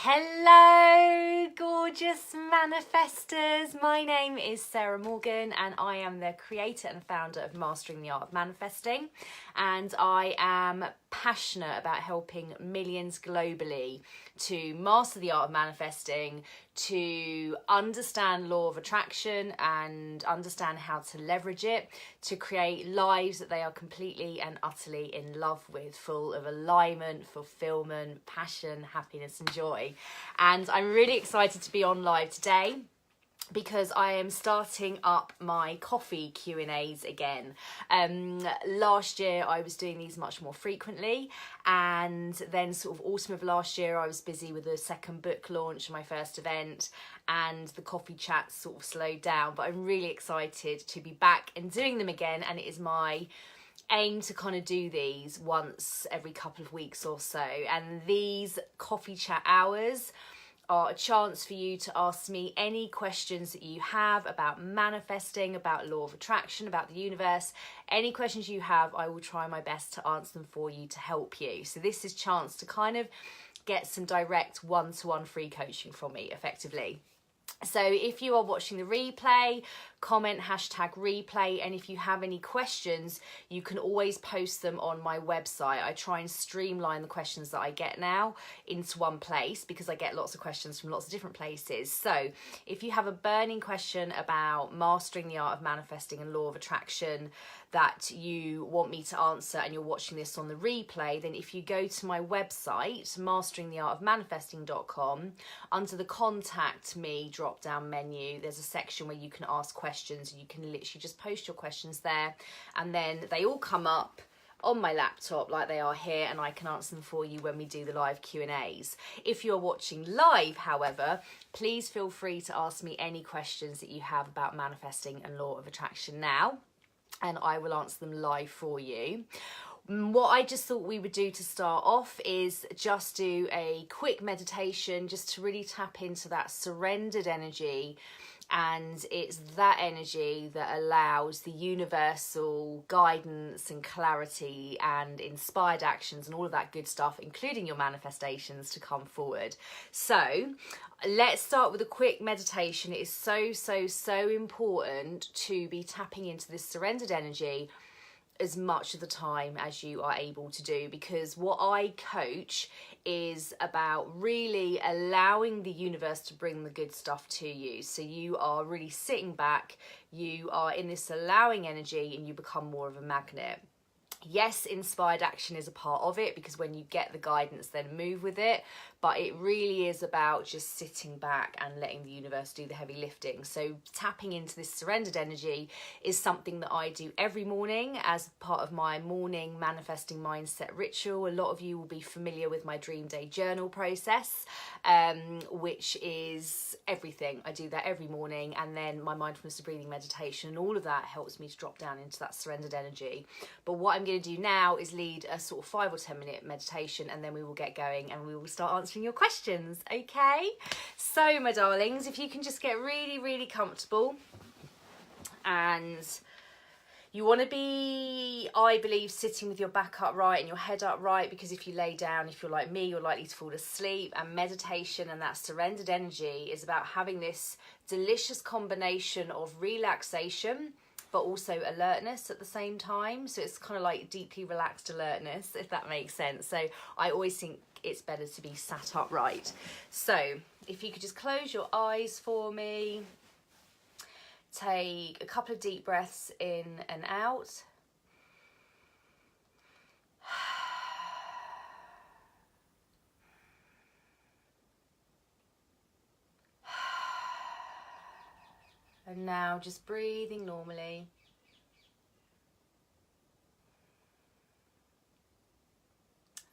Hello, gorgeous manifestors. My name is Sarah Morgan and I am the creator and founder of Mastering the Art of Manifesting, and I am passionate about helping millions globally to master the art of manifesting, to understand law of attraction and understand how to leverage it to create lives that they are completely and utterly in love with, full of alignment, fulfillment, passion, happiness and joy. And I'm really excited to be on live today because I am starting up my coffee Q&As again. Last year I was doing these much more frequently, and then sort of autumn of last year I was busy with a second book launch, my first event, and the coffee chats sort of slowed down, but I'm really excited to be back and doing them again, and it is my aim to kind of do these once every couple of weeks or so. And these coffee chat hours are a chance for you to ask me any questions that you have about manifesting, about law of attraction, about the universe. Any questions you have, I will try my best to answer them for you to help you. So this is a chance to kind of get some direct one-to-one free coaching from me effectively. So if you are watching the replay, comment #replay, and if you have any questions, you can always post them on my website. I try and streamline the questions that I get now into one place because I get lots of questions from lots of different places. So if you have a burning question about mastering the art of manifesting and law of attraction that you want me to answer and you're watching this on the replay, then if you go to my website, masteringtheartofmanifesting.com, under the contact me drop down menu, there's a section where you can ask questions. You can literally just post your questions there, and then they all come up on my laptop like they are here, and I can answer them for you when we do the live Q&As. If you're watching live, however, please feel free to ask me any questions that you have about manifesting and law of attraction now, and I will answer them live for you. What I just thought we would do to start off is just do a quick meditation just to really tap into that surrendered energy, and it's that energy that allows the universal guidance and clarity and inspired actions and all of that good stuff, including your manifestations, to come forward. So let's start with a quick meditation. It is so important to be tapping into this surrendered energy as much of the time as you are able to do, because what I coach is about really allowing the universe to bring the good stuff to you. So you are really sitting back, you are in this allowing energy, and you become more of a magnet. Yes, inspired action is a part of it, because when you get the guidance, then move with it. But it really is about just sitting back and letting the universe do the heavy lifting. So tapping into this surrendered energy is something that I do every morning as part of my morning manifesting mindset ritual. A lot of you will be familiar with my Dream Day Journal process, which is everything. I do that every morning, and then my mindfulness and breathing meditation, and all of that helps me to drop down into that surrendered energy. But what I'm going to do now is lead a sort of 5 or 10 minute meditation, and then we will get going and we will start answering your questions. Okay, so my darlings, if you can just get really comfortable, and you want to be, I believe, sitting with your back upright and your head upright, because if you lay down, if you're like me, you're likely to fall asleep. And meditation and that surrendered energy is about having this delicious combination of relaxation but also alertness at the same time. So it's kind of like deeply relaxed alertness, if that makes sense. So I always think it's better to be sat upright. So if you could just close your eyes for me, take a couple of deep breaths in and out. And now just breathing normally.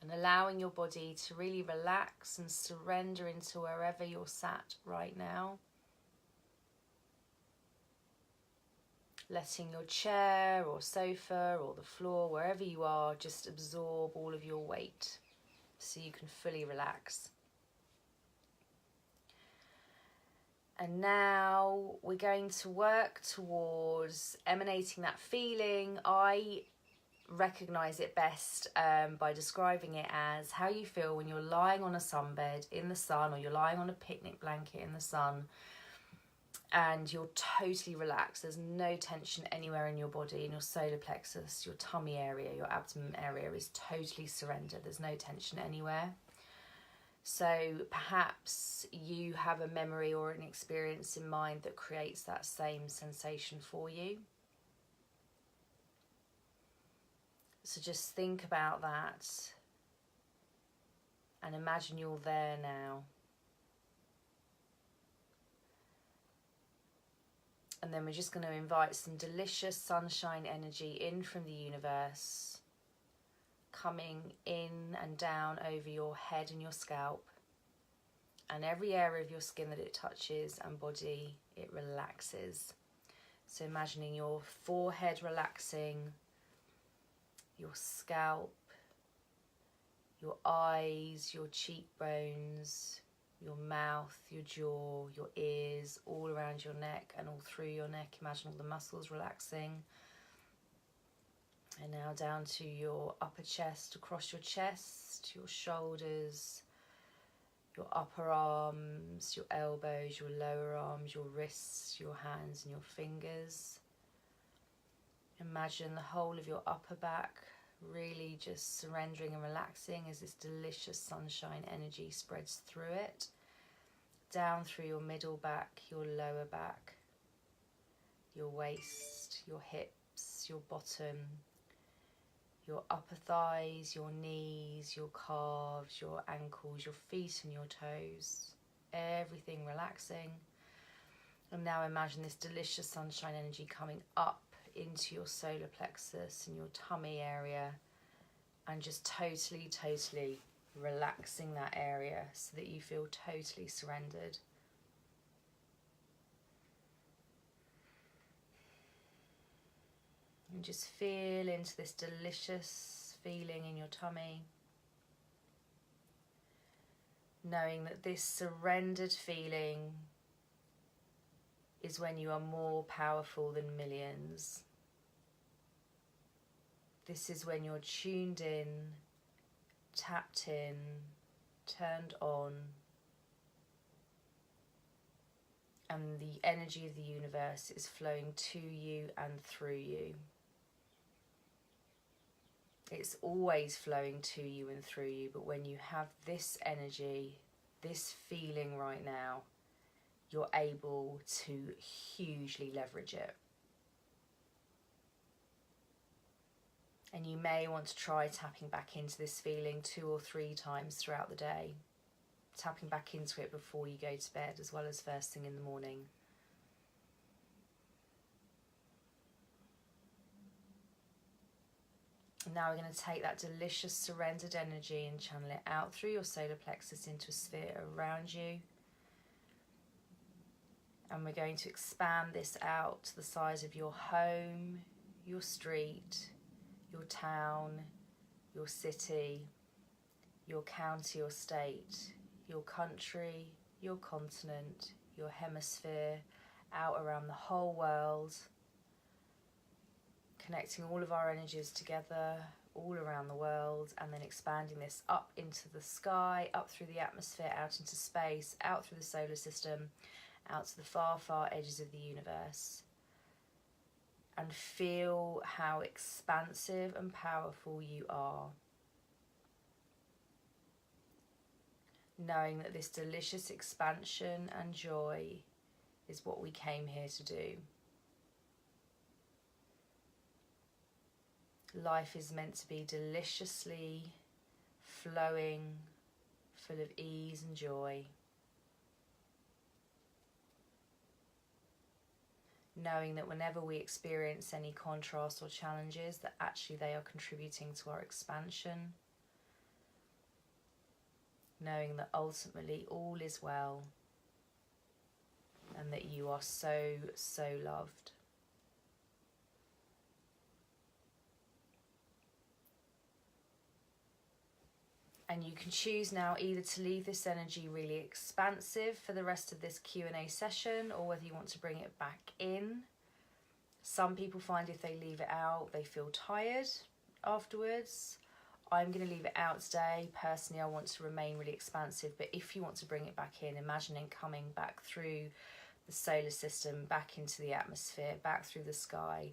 And allowing your body to really relax and surrender into wherever you're sat right now. Letting your chair or sofa or the floor, wherever you are, just absorb all of your weight so you can fully relax. And now we're going to work towards emanating that feeling. I recognize it best by describing it as how you feel when you're lying on a sunbed in the sun, or you're lying on a picnic blanket in the sun, and you're totally relaxed. There's no tension anywhere in your body, in your solar plexus, your tummy area, your abdomen area is totally surrendered. There's no tension anywhere. So perhaps you have a memory or an experience in mind that creates that same sensation for you. So just think about that and imagine you're there now. And then we're just going to invite some delicious sunshine energy in from the universe, coming in and down over your head and your scalp, and every area of your skin that it touches and body, it relaxes. So imagining your forehead relaxing, your scalp, your eyes, your cheekbones, your mouth, your jaw, your ears, all around your neck and all through your neck. Imagine all the muscles relaxing. And now down to your upper chest, across your chest, your shoulders, your upper arms, your elbows, your lower arms, your wrists, your hands and your fingers. Imagine the whole of your upper back really just surrendering and relaxing as this delicious sunshine energy spreads through it. Down through your middle back, your lower back, your waist, your hips, your bottom, your upper thighs, your knees, your calves, your ankles, your feet and your toes. Everything relaxing. And now imagine this delicious sunshine energy coming up into your solar plexus and your tummy area, and just totally relaxing that area so that you feel totally surrendered. And just feel into this delicious feeling in your tummy, knowing that this surrendered feeling is when you are more powerful than millions. This is when you're tuned in, tapped in, turned on, and the energy of the universe is flowing to you and through you. It's always flowing to you and through you, but when you have this energy, this feeling right now, you're able to hugely leverage it. And you may want to try tapping back into this feeling 2 or 3 times throughout the day. Tapping back into it before you go to bed as well as first thing in the morning. And now we're going to take that delicious surrendered energy and channel it out through your solar plexus into a sphere around you. And we're going to expand this out to the size of your home, your street, your town, your city, your county or state, your country, your continent, your hemisphere, out around the whole world, connecting all of our energies together all around the world, and then expanding this up into the sky, up through the atmosphere, out into space, out through the solar system, out to the far, far edges of the universe. And feel how expansive and powerful you are. Knowing that this delicious expansion and joy is what we came here to do. Life is meant to be deliciously flowing, full of ease and joy. Knowing that whenever we experience any contrast or challenges, that actually they are contributing to our expansion. Knowing that ultimately all is well and that you are so, so loved. And you can choose now either to leave this energy really expansive for the rest of this Q&A session, or whether you want to bring it back in. Some people find if they leave it out, they feel tired. afterwards. I'm going to leave it out today. Personally, I want to remain really expansive, but if you want to bring it back in, imagining coming back through the solar system, back into the atmosphere, back through the sky,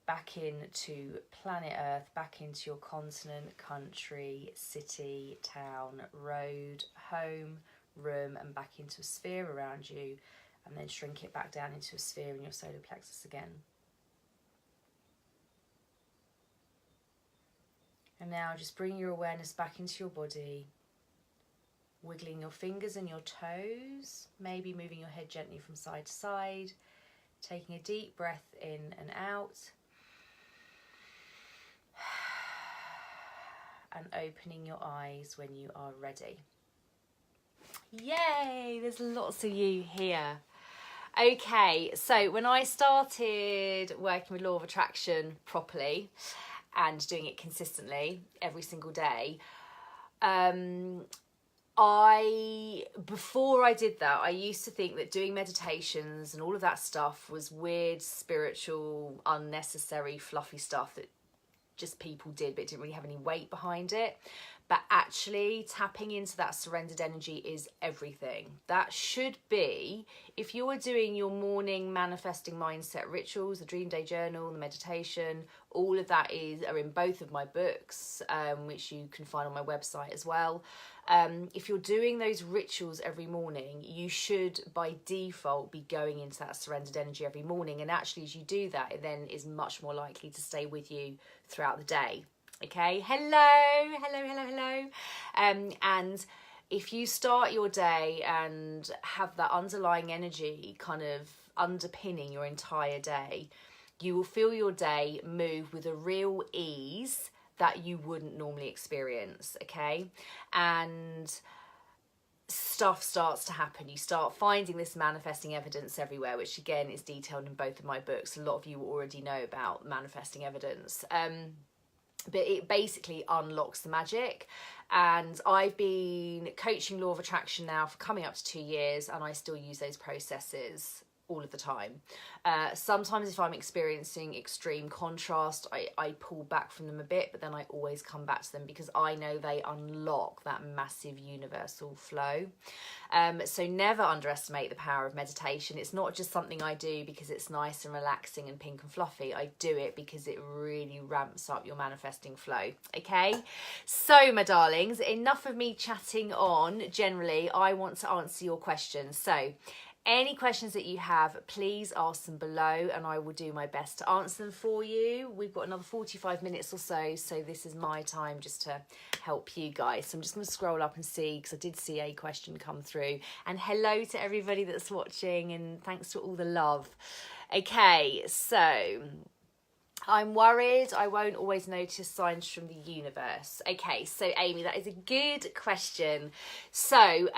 back into planet Earth, back into your continent, country, city, town, road, home, room, and back into a sphere around you, and then shrink it back down into a sphere in your solar plexus again. And now just bring your awareness back into your body, wiggling your fingers and your toes, maybe moving your head gently from side to side, taking a deep breath in and out, and opening your eyes when you are ready. Yay, there's lots of you here. Okay, so when I started working with Law of Attraction properly and doing it consistently every single day, before I did that, I used to think that doing meditations and all of that stuff was weird, spiritual, unnecessary, fluffy stuff that just people did, but it didn't really have any weight behind it. But actually tapping into that surrendered energy is everything. That should be, if you are doing your morning manifesting mindset rituals, the Dream Day Journal, the meditation, all of that are in both of my books, which you can find on my website as well. If you're doing those rituals every morning, you should by default be going into that surrendered energy every morning. And actually, as you do that, it then is much more likely to stay with you throughout the day. Okay, hello. And if you start your day and have that underlying energy kind of underpinning your entire day, you will feel your day move with a real ease that you wouldn't normally experience, okay? And stuff starts to happen. You start finding this manifesting evidence everywhere, which again is detailed in both of my books. A lot of you already know about manifesting evidence. But it basically unlocks the magic. And I've been coaching Law of Attraction now for coming up to 2 years, and I still use those processes all of the time. Sometimes if I'm experiencing extreme contrast, I pull back from them a bit, but then I always come back to them because I know they unlock that massive universal flow. So never underestimate the power of meditation. It's not just something I do because it's nice and relaxing and pink and fluffy. I do it because it really ramps up your manifesting flow. Okay, so my darlings, enough of me chatting on. Generally, I want to answer your questions. So any questions that you have, please ask them below and I will do my best to answer them for you. We've got another 45 minutes or so, so this is my time just to help you guys. So I'm just going to scroll up and see, because I did see a question come through. And hello to everybody that's watching, and thanks for all the love. Okay, so I'm worried I won't always notice signs from the universe. Okay, so Amy, that is a good question. So,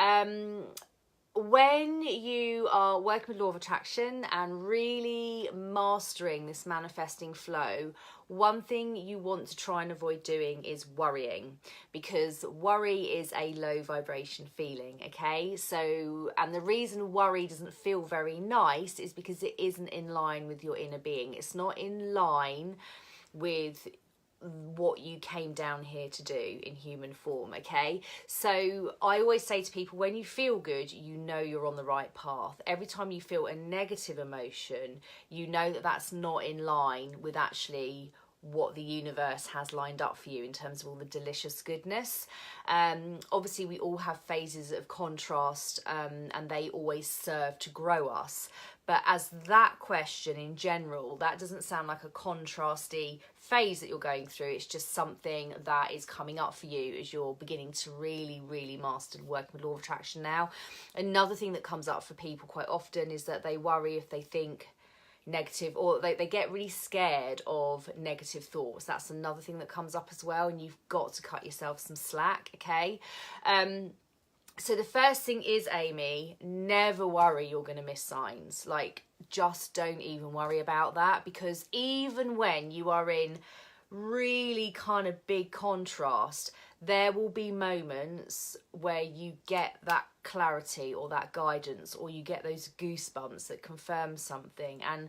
when you are working with Law of Attraction and really mastering this manifesting flow, one thing you want to try and avoid doing is worrying, because worry is a low vibration feeling, okay? So, and the reason worry doesn't feel very nice is because it isn't in line with your inner being. It's not in line with what you came down here to do in human form, okay? So I always say to people, when you feel good, you know you're on the right path. Every time you feel a negative emotion, you know that that's not in line with actually what the universe has lined up for you in terms of all the delicious goodness. Obviously we all have phases of contrast, and they always serve to grow us. But as that question in general, that doesn't sound like a contrasty phase that you're going through. It's just something that is coming up for you as you're beginning to really, really master working with Law of Attraction now. Another thing that comes up for people quite often is that they worry if they think negative, or they get really scared of negative thoughts. That's another thing that comes up as well, and you've got to cut yourself some slack, okay? So the first thing is, Amy, never worry you're going to miss signs. Like, just don't even worry about that, because even when you are in really kind of big contrast, there will be moments where you get that clarity or that guidance, or you get those goosebumps that confirm something. And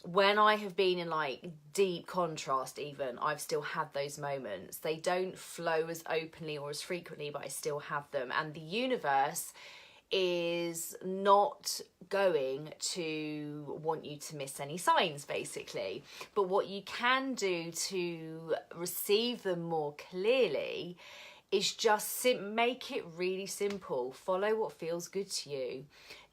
when I have been in like deep contrast, even, I've still had those moments. They don't flow as openly or as frequently, but I still have them. And the universe is not going to want you to miss any signs, basically. But what you can do to receive them more clearly is just make it really simple. Follow what feels good to you.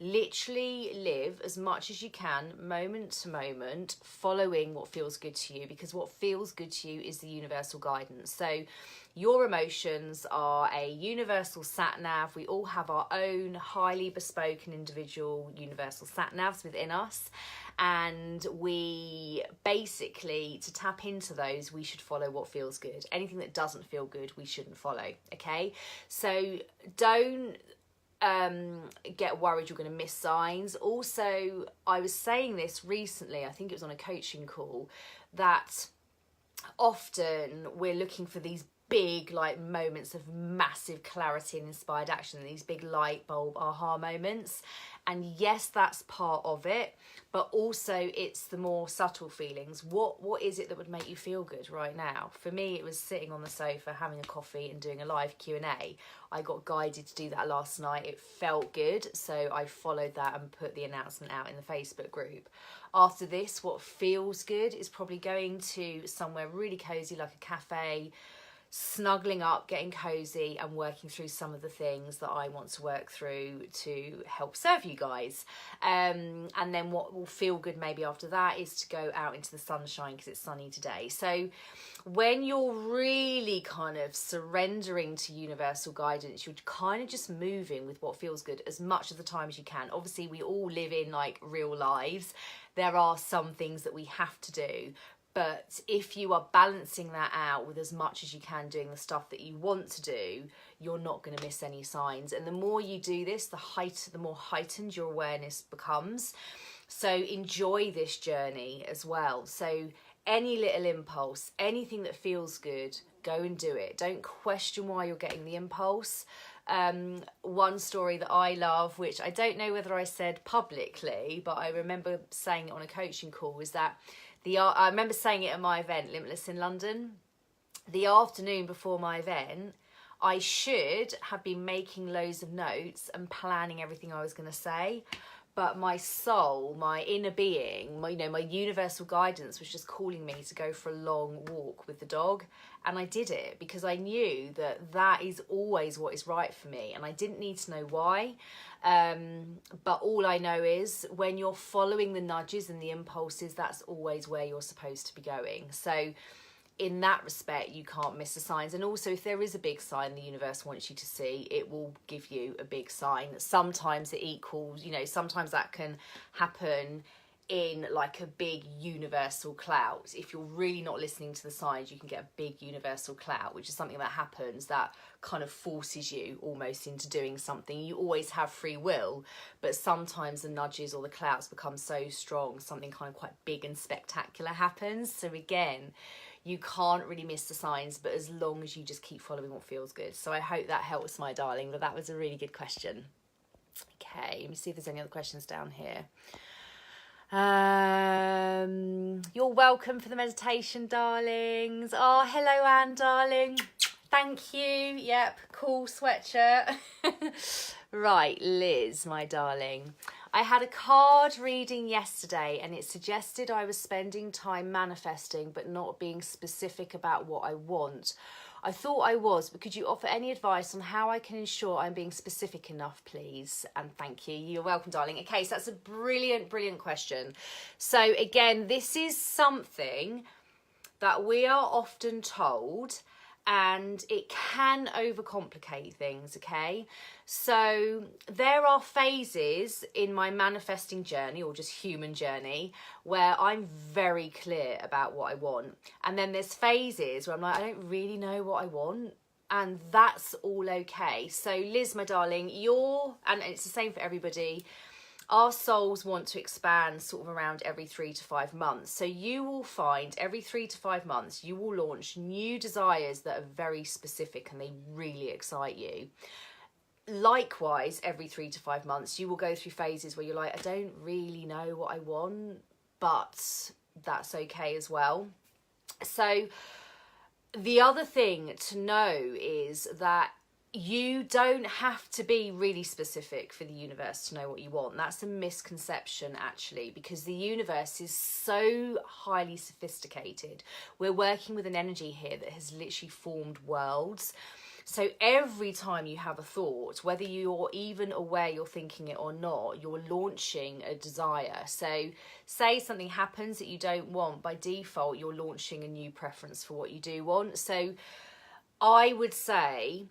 Literally live as much as you can, moment to moment, following what feels good to you, because what feels good to you is the universal guidance. So your emotions are a universal sat nav. We all have our own highly bespoke and individual universal sat navs within us. And we basically, to tap into those, we should follow what feels good. Anything that doesn't feel good, we shouldn't follow. Okay, so don't get worried you're going to miss signs. Also, I was saying this recently, I think it was on a coaching call, that often we're looking for these big like moments of massive clarity and inspired action, these big light bulb aha moments. And yes, that's part of it, but also it's the more subtle feelings. What is it that would make you feel good right now? For me, it was sitting on the sofa having a coffee and doing a live Q&A. I got guided to do that last night. It felt good, so I followed that and put the announcement out in the Facebook group. After this, what feels good is probably going to somewhere really cozy like a cafe, snuggling up, getting cozy and working through some of the things that I want to work through to help serve you guys. And then what will feel good maybe after that is to go out into the sunshine because it's sunny today. So when you're really kind of surrendering to universal guidance, you're kind of just moving with what feels good as much of the time as you can. Obviously, we all live in like real lives. There are some things that we have to do. But if you are balancing that out with as much as you can doing the stuff that you want to do, you're not going to miss any signs. And the more you do this, the more heightened your awareness becomes. So enjoy this journey as well. So any little impulse, anything that feels good, go and do it. Don't question why you're getting the impulse. One story that I love, which I don't know whether I said publicly, but I remember saying it on a coaching call, was that I remember saying it at my event, Limitless in London. The afternoon before my event, I should have been making loads of notes and planning everything I was going to say. But my soul, my inner being, my universal guidance was just calling me to go for a long walk with the dog. And I did it because I knew that is always what is right for me. And I didn't need to know why. But all I know is when you're following the nudges and the impulses, that's always where you're supposed to be going. So in that respect, you can't miss the signs. And also, if there is a big sign the universe wants you to see, it will give you a big sign. Sometimes it equals, sometimes that can happen in like a big universal cloud. If you're really not listening to the signs, you can get a big universal cloud, which is something that happens that kind of forces you almost into doing something. You always have free will, but sometimes the nudges or the clouds become so strong, something kind of quite big and spectacular happens. So again, you can't really miss the signs, but as long as you just keep following what feels good. So I hope that helps, my darling, but that was a really good question. Okay, let me see if there's any other questions down here. You're welcome for the meditation, darlings. Oh, hello, Anne, darling. Thank you. Yep, cool sweatshirt. Right, Liz, my darling. I had a card reading yesterday and it suggested I was spending time manifesting but not being specific about what I want. I thought I was, but could you offer any advice on how I can ensure I'm being specific enough, please? And thank you. You're welcome, darling. Okay, so that's a brilliant, brilliant question. So again, this is something that we are often told, and it can overcomplicate things, okay? So there are phases in my manifesting journey, or just human journey, where I'm very clear about what I want. And then there's phases where I'm like, I don't really know what I want. And that's all okay. So Liz, my darling, and it's the same for everybody, our souls want to expand sort of around every 3 to 5 months. So you will find every 3 to 5 months, you will launch new desires that are very specific and they really excite you. Likewise, every 3 to 5 months, you will go through phases where you're like, I don't really know what I want. but that's okay as well. So the other thing to know is that you don't have to be really specific for the universe to know what you want. That's a misconception, actually, because the universe is so highly sophisticated. We're working with an energy here that has literally formed worlds. So every time you have a thought, whether you're even aware you're thinking it or not, you're launching a desire. So say something happens that you don't want, by default, you're launching a new preference for what you do want. So I would say,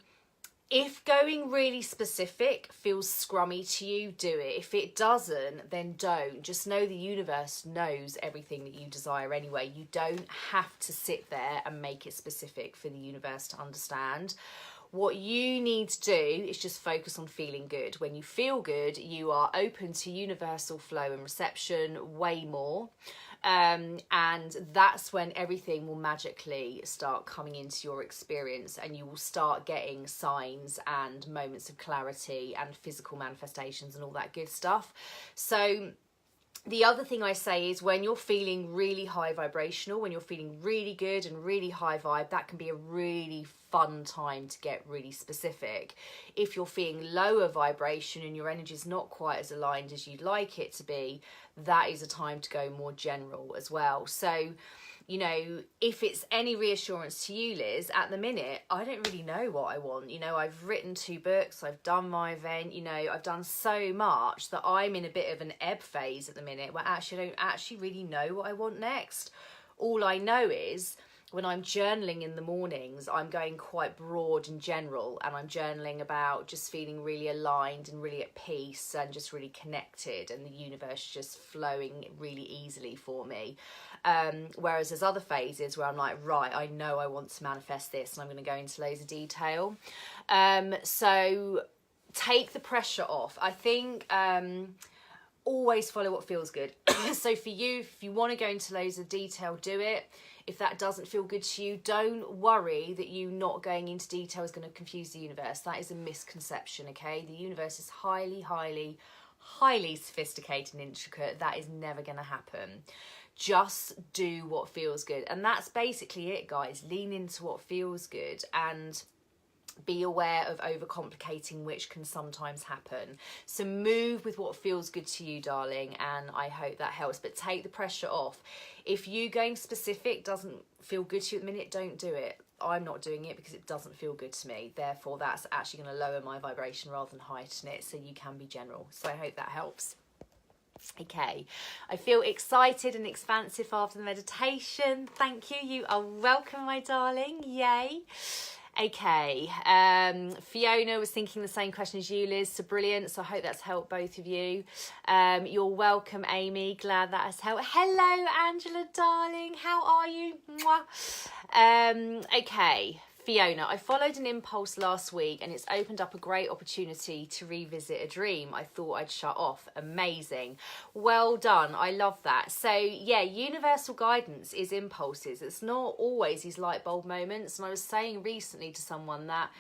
if going really specific feels scrummy to you, do it. If it doesn't, then don't. Just know the universe knows everything that you desire anyway. You don't have to sit there and make it specific for the universe to understand. What you need to do is just focus on feeling good. When you feel good, you are open to universal flow and reception way more. And that's when everything will magically start coming into your experience, and you will start getting signs and moments of clarity and physical manifestations and all that good stuff. So the other thing I say is, when you're feeling really high vibrational, when you're feeling really good and really high vibe, that can be a really fun time to get really specific. If you're feeling lower vibration and your energy is not quite as aligned as you'd like it to be, that is a time to go more general as well. So, you know, if it's any reassurance to you, Liz, at the minute, I don't really know what I want. You know, I've written 2 books, I've done my event, you know, I've done so much that I'm in a bit of an ebb phase at the minute where actually I don't actually really know what I want next. All I know is, when I'm journaling in the mornings, I'm going quite broad and general, and I'm journaling about just feeling really aligned and really at peace and just really connected, and the universe just flowing really easily for me. Whereas there's other phases where I'm like, right, I know I want to manifest this, and I'm going to go into loads of detail. So take the pressure off. I think always follow what feels good. So for you, if you want to go into loads of detail, do it. If that doesn't feel good to you, don't worry that you not going into detail is going to confuse the universe. That is a misconception, okay? The universe is highly, highly, highly sophisticated and intricate. That is never going to happen. Just do what feels good. And that's basically it, guys. Lean into what feels good and be aware of overcomplicating, which can sometimes happen. So move with what feels good to you, darling, and I hope that helps. But take the pressure off. If you going specific doesn't feel good to you at the minute, don't do it. I'm not doing it because it doesn't feel good to me. Therefore, that's actually going to lower my vibration rather than heighten it. So you can be general. So I hope that helps. Okay, I feel excited and expansive after the meditation. Thank you. You are welcome, my darling. Yay. Okay, Fiona was thinking the same question as you, Liz, so brilliant. So I hope that's helped both of you. You're welcome, Amy. Glad that has helped. Hello, Angela, darling. How are you? Mwah. Okay, Fiona, I followed an impulse last week and it's opened up a great opportunity to revisit a dream I thought I'd shut off. Amazing. Well done. I love that. So yeah, universal guidance is impulses. It's not always these light bulb moments. And I was saying recently to someone that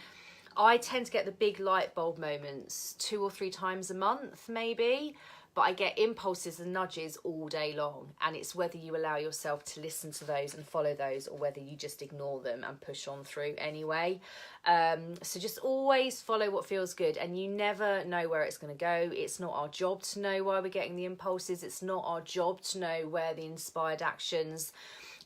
I tend to get the big light bulb moments 2 or 3 times a month, maybe. But I get impulses and nudges all day long, and it's whether you allow yourself to listen to those and follow those, or whether you just ignore them and push on through anyway. So just always follow what feels good, and you never know where it's going to go. It's not our job to know why we're getting the impulses. It's not our job to know where the inspired actions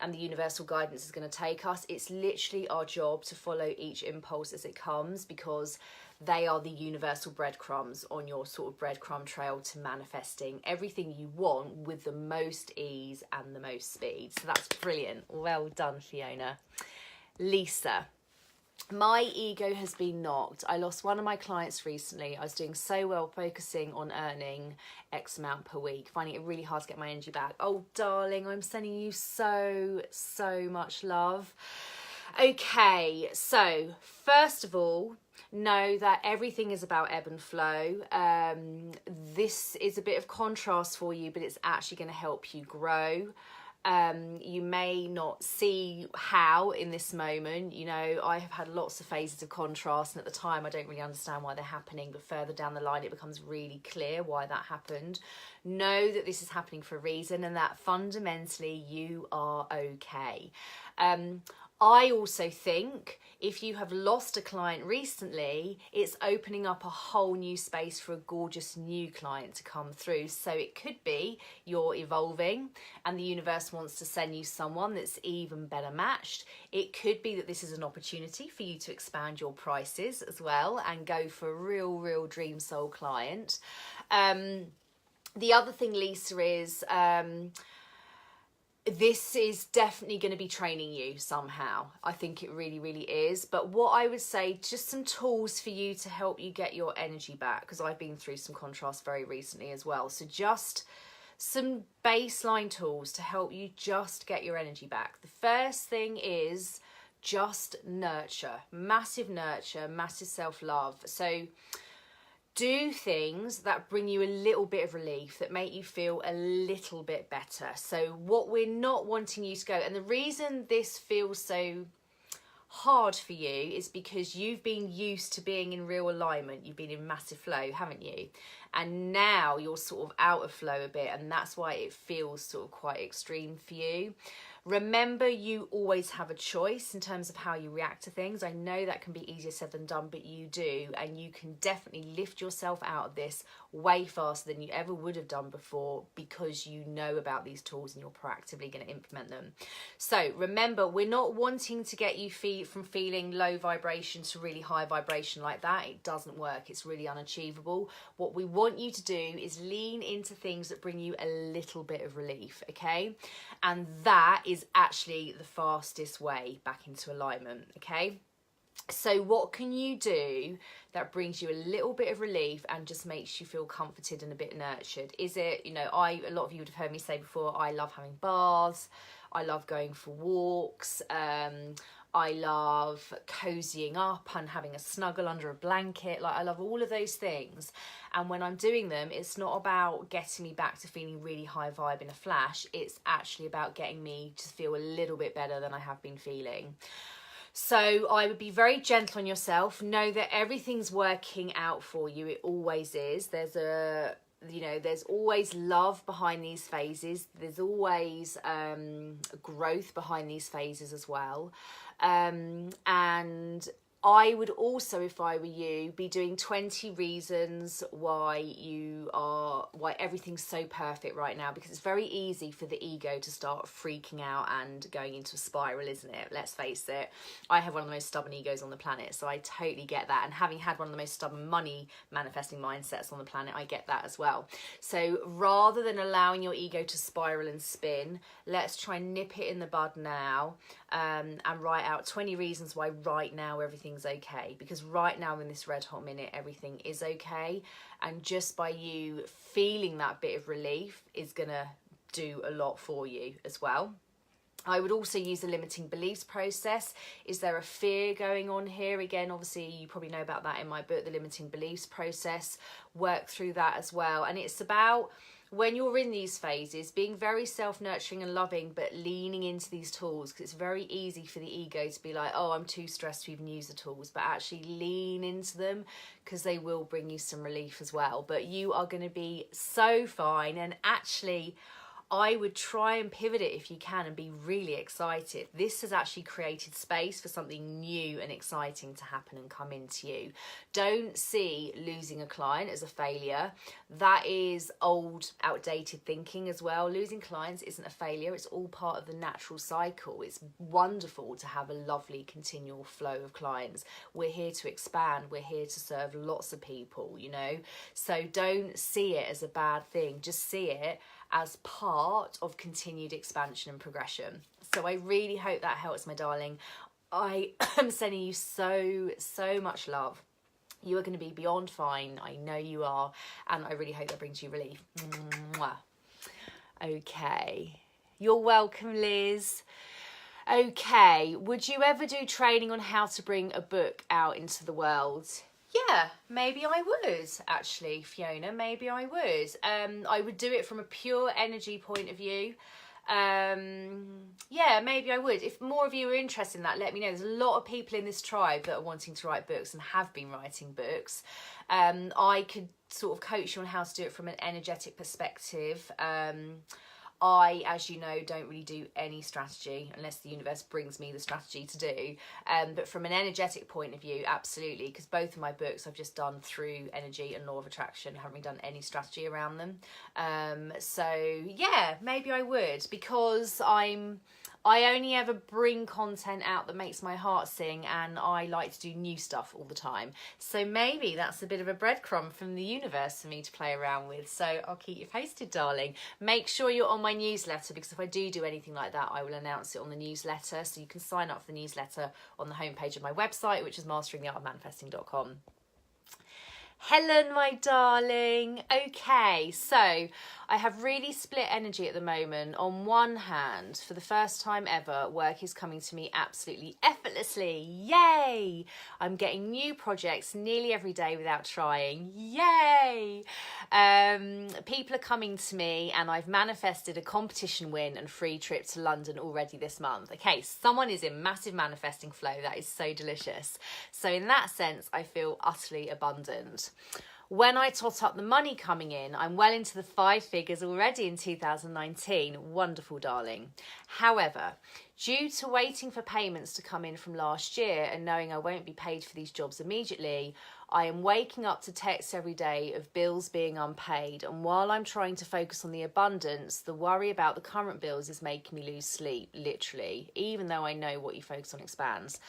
and the universal guidance is going to take us. It's literally our job to follow each impulse as it comes, because they are the universal breadcrumbs on your sort of breadcrumb trail to manifesting everything you want with the most ease and the most speed. So that's brilliant. Well done, Fiona. Lisa, my ego has been knocked. I lost one of my clients recently. I was doing so well focusing on earning X amount per week, finding it really hard to get my energy back. Oh, darling, I'm sending you so much love. Okay, so first of all, know that everything is about ebb and flow. This is a bit of contrast for you, but it's actually going to help you grow. You may not see how in this moment. You know, I have had lots of phases of contrast, and at the time I don't really understand why they're happening, but further down the line it becomes really clear why that happened. Know that this is happening for a reason, and that fundamentally you are okay. I also think if you have lost a client recently, it's opening up a whole new space for a gorgeous new client to come through. So it could be you're evolving and the universe wants to send you someone that's even better matched. It could be that this is an opportunity for you to expand your prices as well and go for a real dream soul client. The other thing, Lisa, is this is definitely going to be training you somehow. I think it really is. But what I would say, just some tools for you to help you get your energy back, because I've been through some contrast very recently as well. So just some baseline tools to help you just get your energy back. The first thing is just nurture, massive self-love. So do things that bring you a little bit of relief, that make you feel a little bit better. So what we're not wanting you to go, and the reason this feels so hard for you is because you've been used to being in real alignment. You've been in massive flow, haven't you? And now you're sort of out of flow a bit, and that's why it feels sort of quite extreme for you. Remember, you always have a choice in terms of how you react to things. I know that can be easier said than done, but you do, and you can definitely lift yourself out of this way faster than you ever would have done before, because you know about these tools and you're proactively going to implement them. So remember, we're not wanting to get you from feeling low vibration to really high vibration like that. It doesn't work. It's really unachievable. What we want you to do is lean into things that bring you a little bit of relief, okay? And that is actually the fastest way back into alignment, okay? So what can you do that brings you a little bit of relief and just makes you feel comforted and a bit nurtured? Is it, you know, a lot of you would have heard me say before, I love having baths, I love going for walks, I love cozying up and having a snuggle under a blanket. Like, I love all of those things. And when I'm doing them, it's not about getting me back to feeling really high vibe in a flash. It's actually about getting me to feel a little bit better than I have been feeling. So I would be very gentle on yourself. Know that everything's working out for you. It always is. There's always love behind these phases. There's always growth behind these phases as well. And I would also, if I were you, be doing 20 reasons why everything's so perfect right now, because it's very easy for the ego to start freaking out and going into a spiral, isn't it? Let's face it. I have one of the most stubborn egos on the planet, so I totally get that. And having had one of the most stubborn money manifesting mindsets on the planet, I get that as well. So rather than allowing your ego to spiral and spin, let's try and nip it in the bud now, and write out 20 reasons why right now everything's okay. Because right now in this red hot minute, everything is okay. And just by you feeling that bit of relief is gonna do a lot for you as well. I would also use the limiting beliefs process. Is there a fear going on here? Again, obviously, you probably know about that in my book, the limiting beliefs process. Work through that as well. And it's about, when you're in these phases, being very self-nurturing and loving, but leaning into these tools, because it's very easy for the ego to be like, oh, I'm too stressed to even use the tools, but actually lean into them, because they will bring you some relief as well. But you are going to be so fine. And actually, I would try and pivot it if you can and be really excited. This has actually created space for something new and exciting to happen and come into you. Don't see losing a client as a failure. That is old, outdated thinking as well. Losing clients isn't a failure. It's all part of the natural cycle. It's wonderful to have a lovely continual flow of clients. We're here to expand. We're here to serve lots of people, you know. So don't see it as a bad thing. Just see it as part of continued expansion and progression. So I really hope that helps, my darling. I am sending you so much love. You are going to be beyond fine. I know you are. And I really hope that brings you relief. Mwah. Okay. You're welcome, Liz. Okay. Would you ever do training on how to bring a book out into the world? Yeah, maybe I would, actually, Fiona. Maybe I would. I would do it from a pure energy point of view. Yeah, maybe I would. If more of you are interested in that, let me know. There's a lot of people in this tribe that are wanting to write books and have been writing books. I could sort of coach you on how to do it from an energetic perspective. I, as you know, don't really do any strategy unless the universe brings me the strategy to do. But from an energetic point of view, absolutely, because both of my books I've just done through energy and law of attraction, haven't done any strategy around them. So yeah, maybe I would, because I only ever bring content out that makes my heart sing, and I like to do new stuff all the time. So maybe that's a bit of a breadcrumb from the universe for me to play around with. So I'll keep you posted, darling. Make sure you're on my newsletter, because if I do anything like that, I will announce it on the newsletter. So you can sign up for the newsletter on the homepage of my website, which is masteringtheartofmanifesting.com. Helen, my darling. Okay, so I have really split energy at the moment. On one hand, for the first time ever, work is coming to me absolutely effortlessly. Yay! I'm getting new projects nearly every day without trying. Yay! People are coming to me, and I've manifested a competition win and free trip to London already this month. Okay, someone is in massive manifesting flow. That is so delicious. So in that sense, I feel utterly abundant. When I tot up the money coming in, I'm well into the 5 figures already in 2019. Wonderful, darling. However, due to waiting for payments to come in from last year and knowing I won't be paid for these jobs immediately, I am waking up to texts every day of bills being unpaid, and while I'm trying to focus on the abundance, the worry about the current bills is making me lose sleep, literally, even though I know what you focus on expands.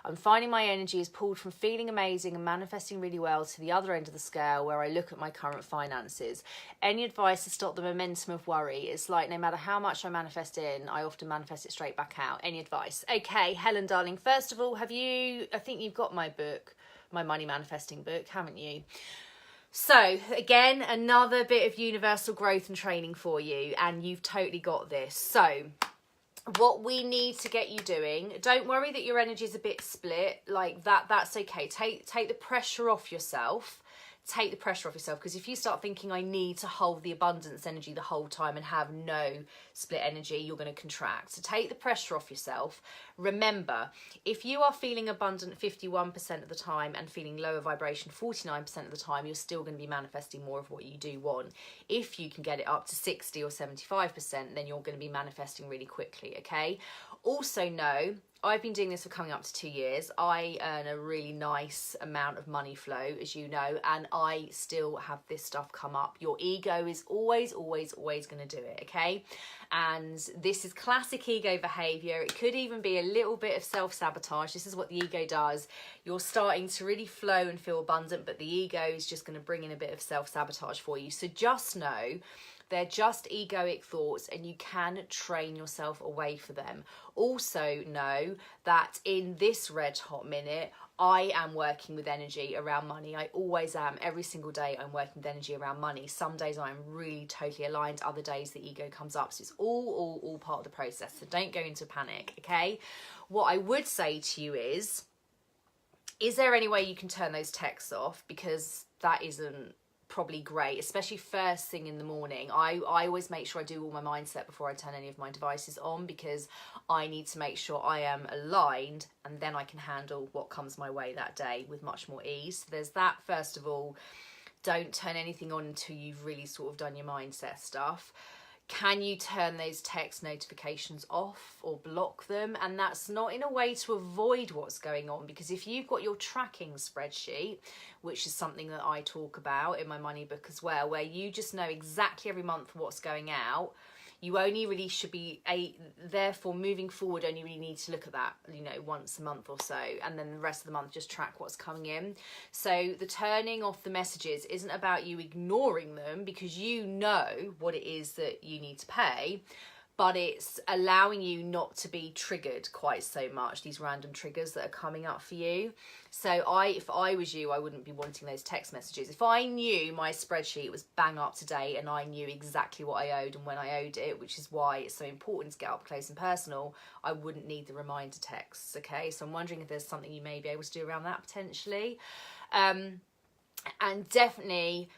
I'm finding my energy is pulled from feeling amazing and manifesting really well to the other end of the scale, where I look at my current finances. Any advice to stop the momentum of worry? It's like no matter how much I manifest in, I often manifest it straight back out. Any advice? Okay, Helen, darling, first of all, I think you've got my book, my money manifesting book, haven't you? So again, another bit of universal growth and training for you, and you've totally got this. So what we need to get you doing, don't worry that your energy is a bit split, like that's okay. Take the pressure off yourself. Take the pressure off yourself, because if you start thinking I need to hold the abundance energy the whole time and have no split energy, you're going to contract. So take the pressure off yourself. Remember, if you are feeling abundant 51% of the time and feeling lower vibration 49% of the time, you're still going to be manifesting more of what you do want. If you can get it up to 60 or 75%, then you're going to be manifesting really quickly, okay? Also know, I've been doing this for coming up to 2 years. I earn a really nice amount of money flow, as you know, and I still have this stuff come up. Your ego is always going to do it, okay? And this is classic ego behavior. It could even be a little bit of self-sabotage. This is what the ego does. You're starting to really flow and feel abundant, but the ego is just going to bring in a bit of self-sabotage for you. So just know they're just egoic thoughts, and you can train yourself away from them. Also know that in this red hot minute, I am working with energy around money. I always am. Every single day I'm working with energy around money. Some days I'm really totally aligned. Other days the ego comes up. So it's all part of the process. So don't go into panic, okay? What I would say to you is there any way you can turn those texts off? Because that isn't probably great, especially first thing in the morning. I always make sure I do all my mindset before I turn any of my devices on, because I need to make sure I am aligned, and then I can handle what comes my way that day with much more ease. So there's that. First of all, don't turn anything on until you've really sort of done your mindset stuff. Can you turn those text notifications off or block them? And that's not in a way to avoid what's going on, because if you've got your tracking spreadsheet, which is something that I talk about in my money book as well, where you just know exactly every month what's going out, you only really should be therefore moving forward, only really need to look at that, you know, once a month or so, and then the rest of the month just track what's coming in. So the turning off the messages isn't about you ignoring them, because you know what it is that you need to pay, but it's allowing you not to be triggered quite so much, these random triggers that are coming up for you. So if I was you, I wouldn't be wanting those text messages. If I knew my spreadsheet was bang up to date and I knew exactly what I owed and when I owed it, which is why it's so important to get up close and personal, I wouldn't need the reminder texts, okay? So I'm wondering if there's something you may be able to do around that potentially. And definitely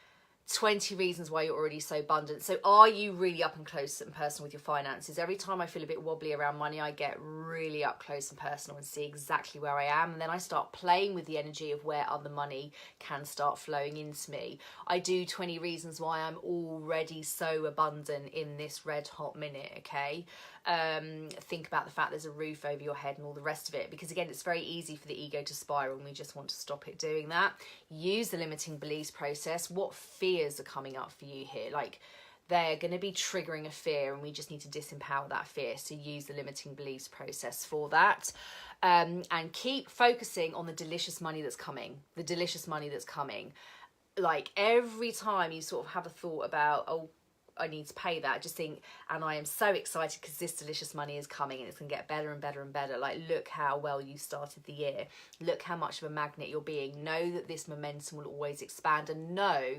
20 reasons why you're already so abundant. So are you really up and close and personal with your finances? Every time I feel a bit wobbly around money, I get really up close and personal and see exactly where I am. And then I start playing with the energy of where other money can start flowing into me. I do 20 reasons why I'm already so abundant in this red hot minute, okay? Think about the fact there's a roof over your head and all the rest of it, because again, it's very easy for the ego to spiral and we just want to stop it doing that. Use the limiting beliefs process. What fears are coming up for you here? Like, they're going to be triggering a fear and we just need to disempower that fear. So use the limiting beliefs process for that. And keep focusing on the delicious money that's coming. The delicious money that's coming. Like, every time you sort of have a thought about, oh, I need to pay that, just think, and I am so excited because this delicious money is coming and it's going to get better and better and better. Like, look how well you started the year. Look how much of a magnet you're being. Know that this momentum will always expand, and know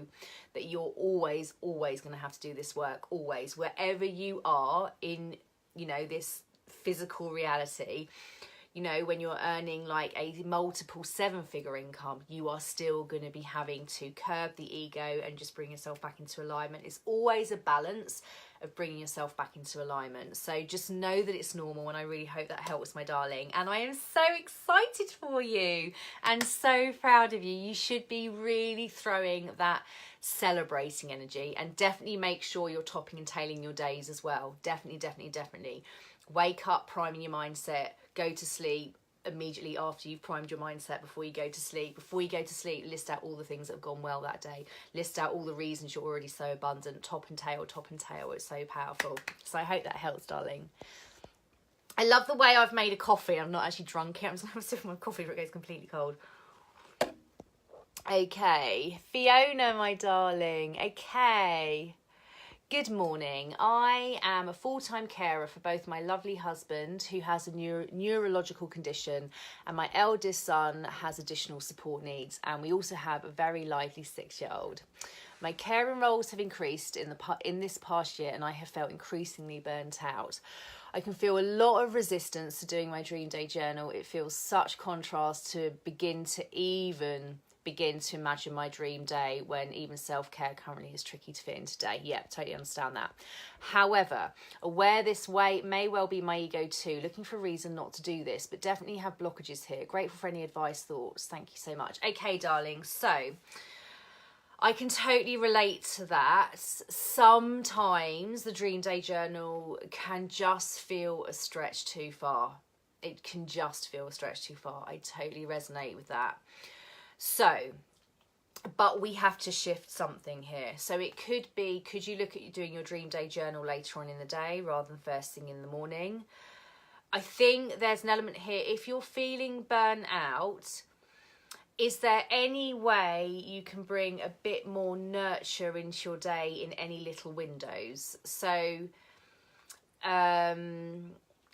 that you're always going to have to do this work, always. Wherever you are in, you know, this physical reality, you know, when you're earning like a multiple 7-figure income, you are still going to be having to curb the ego and just bring yourself back into alignment. It's always a balance of bringing yourself back into alignment. So just know that it's normal, and I really hope that helps, my darling. And I am so excited for you and so proud of you. You should be really throwing that celebrating energy, and definitely make sure you're topping and tailing your days as well. Definitely. Wake up, priming your mindset, go to sleep immediately after you've primed your mindset before you go to sleep. Before you go to sleep, list out all the things that have gone well that day. List out all the reasons you're already so abundant. Top and tail. It's so powerful. So I hope that helps, darling. I love the way I've made a coffee. I'm not actually drunk it. I'm just going to have a sip of my coffee before it goes completely cold. Okay, Fiona, my darling. Okay. Good morning. I am a full-time carer for both my lovely husband, who has a neurological condition, and my eldest son has additional support needs, and we also have a very lively 6-year-old. My caring roles have increased in this past year, and I have felt increasingly burnt out. I can feel a lot of resistance to doing my Dream Day Journal. It feels such contrast to begin to imagine my dream day when even self-care currently is tricky to fit in today. Yeah, totally understand that. However, aware this way may well be my ego too, looking for a reason not to do this, but definitely have blockages here. Grateful for any advice, thoughts. Thank you so much. Okay, darling, so I can totally relate to that. Sometimes the Dream Day Journal can just feel a stretch too far. It can just feel a stretch too far. I totally resonate with that. So, but we have to shift something here. So it could be, could you look at doing your Dream Day Journal later on in the day rather than first thing in the morning? I think there's an element here. If you're feeling burnt out, is there any way you can bring a bit more nurture into your day in any little windows? So,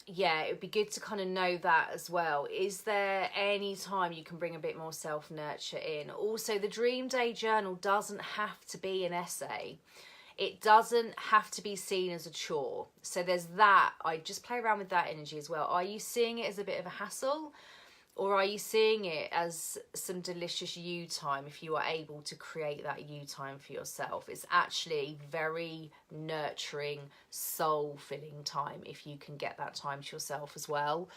yeah, it would be good to kind of know that as well. Is there any time you can bring a bit more self-nurture in? Also, the Dream Day Journal doesn't have to be an essay. It doesn't have to be seen as a chore. So there's that. I just play around with that energy as well. Are you seeing it as a bit of a hassle? Or are you seeing it as some delicious you time if you are able to create that you time for yourself? It's actually very nurturing, soul-filling time if you can get that time to yourself as well.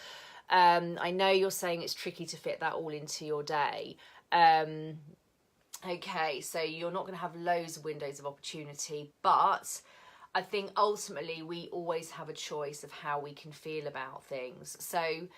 I know you're saying it's tricky to fit that all into your day. Okay, so you're not going to have loads of windows of opportunity, but I think ultimately we always have a choice of how we can feel about things. So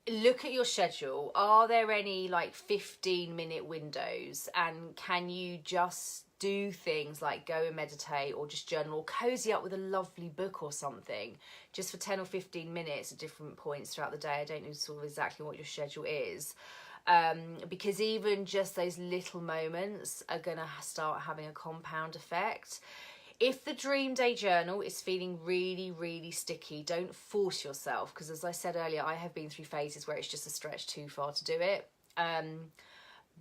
look at your schedule. Are there any like 15-minute windows, and can you just do things like go and meditate or just journal or cozy up with a lovely book or something just for 10 or 15 minutes at different points throughout the day? I don't know sort of exactly what your schedule is, because even just those little moments are gonna start having a compound effect. If the Dream Day Journal is feeling really, really sticky, don't force yourself, because as I said earlier, I have been through phases where it's just a stretch too far to do it.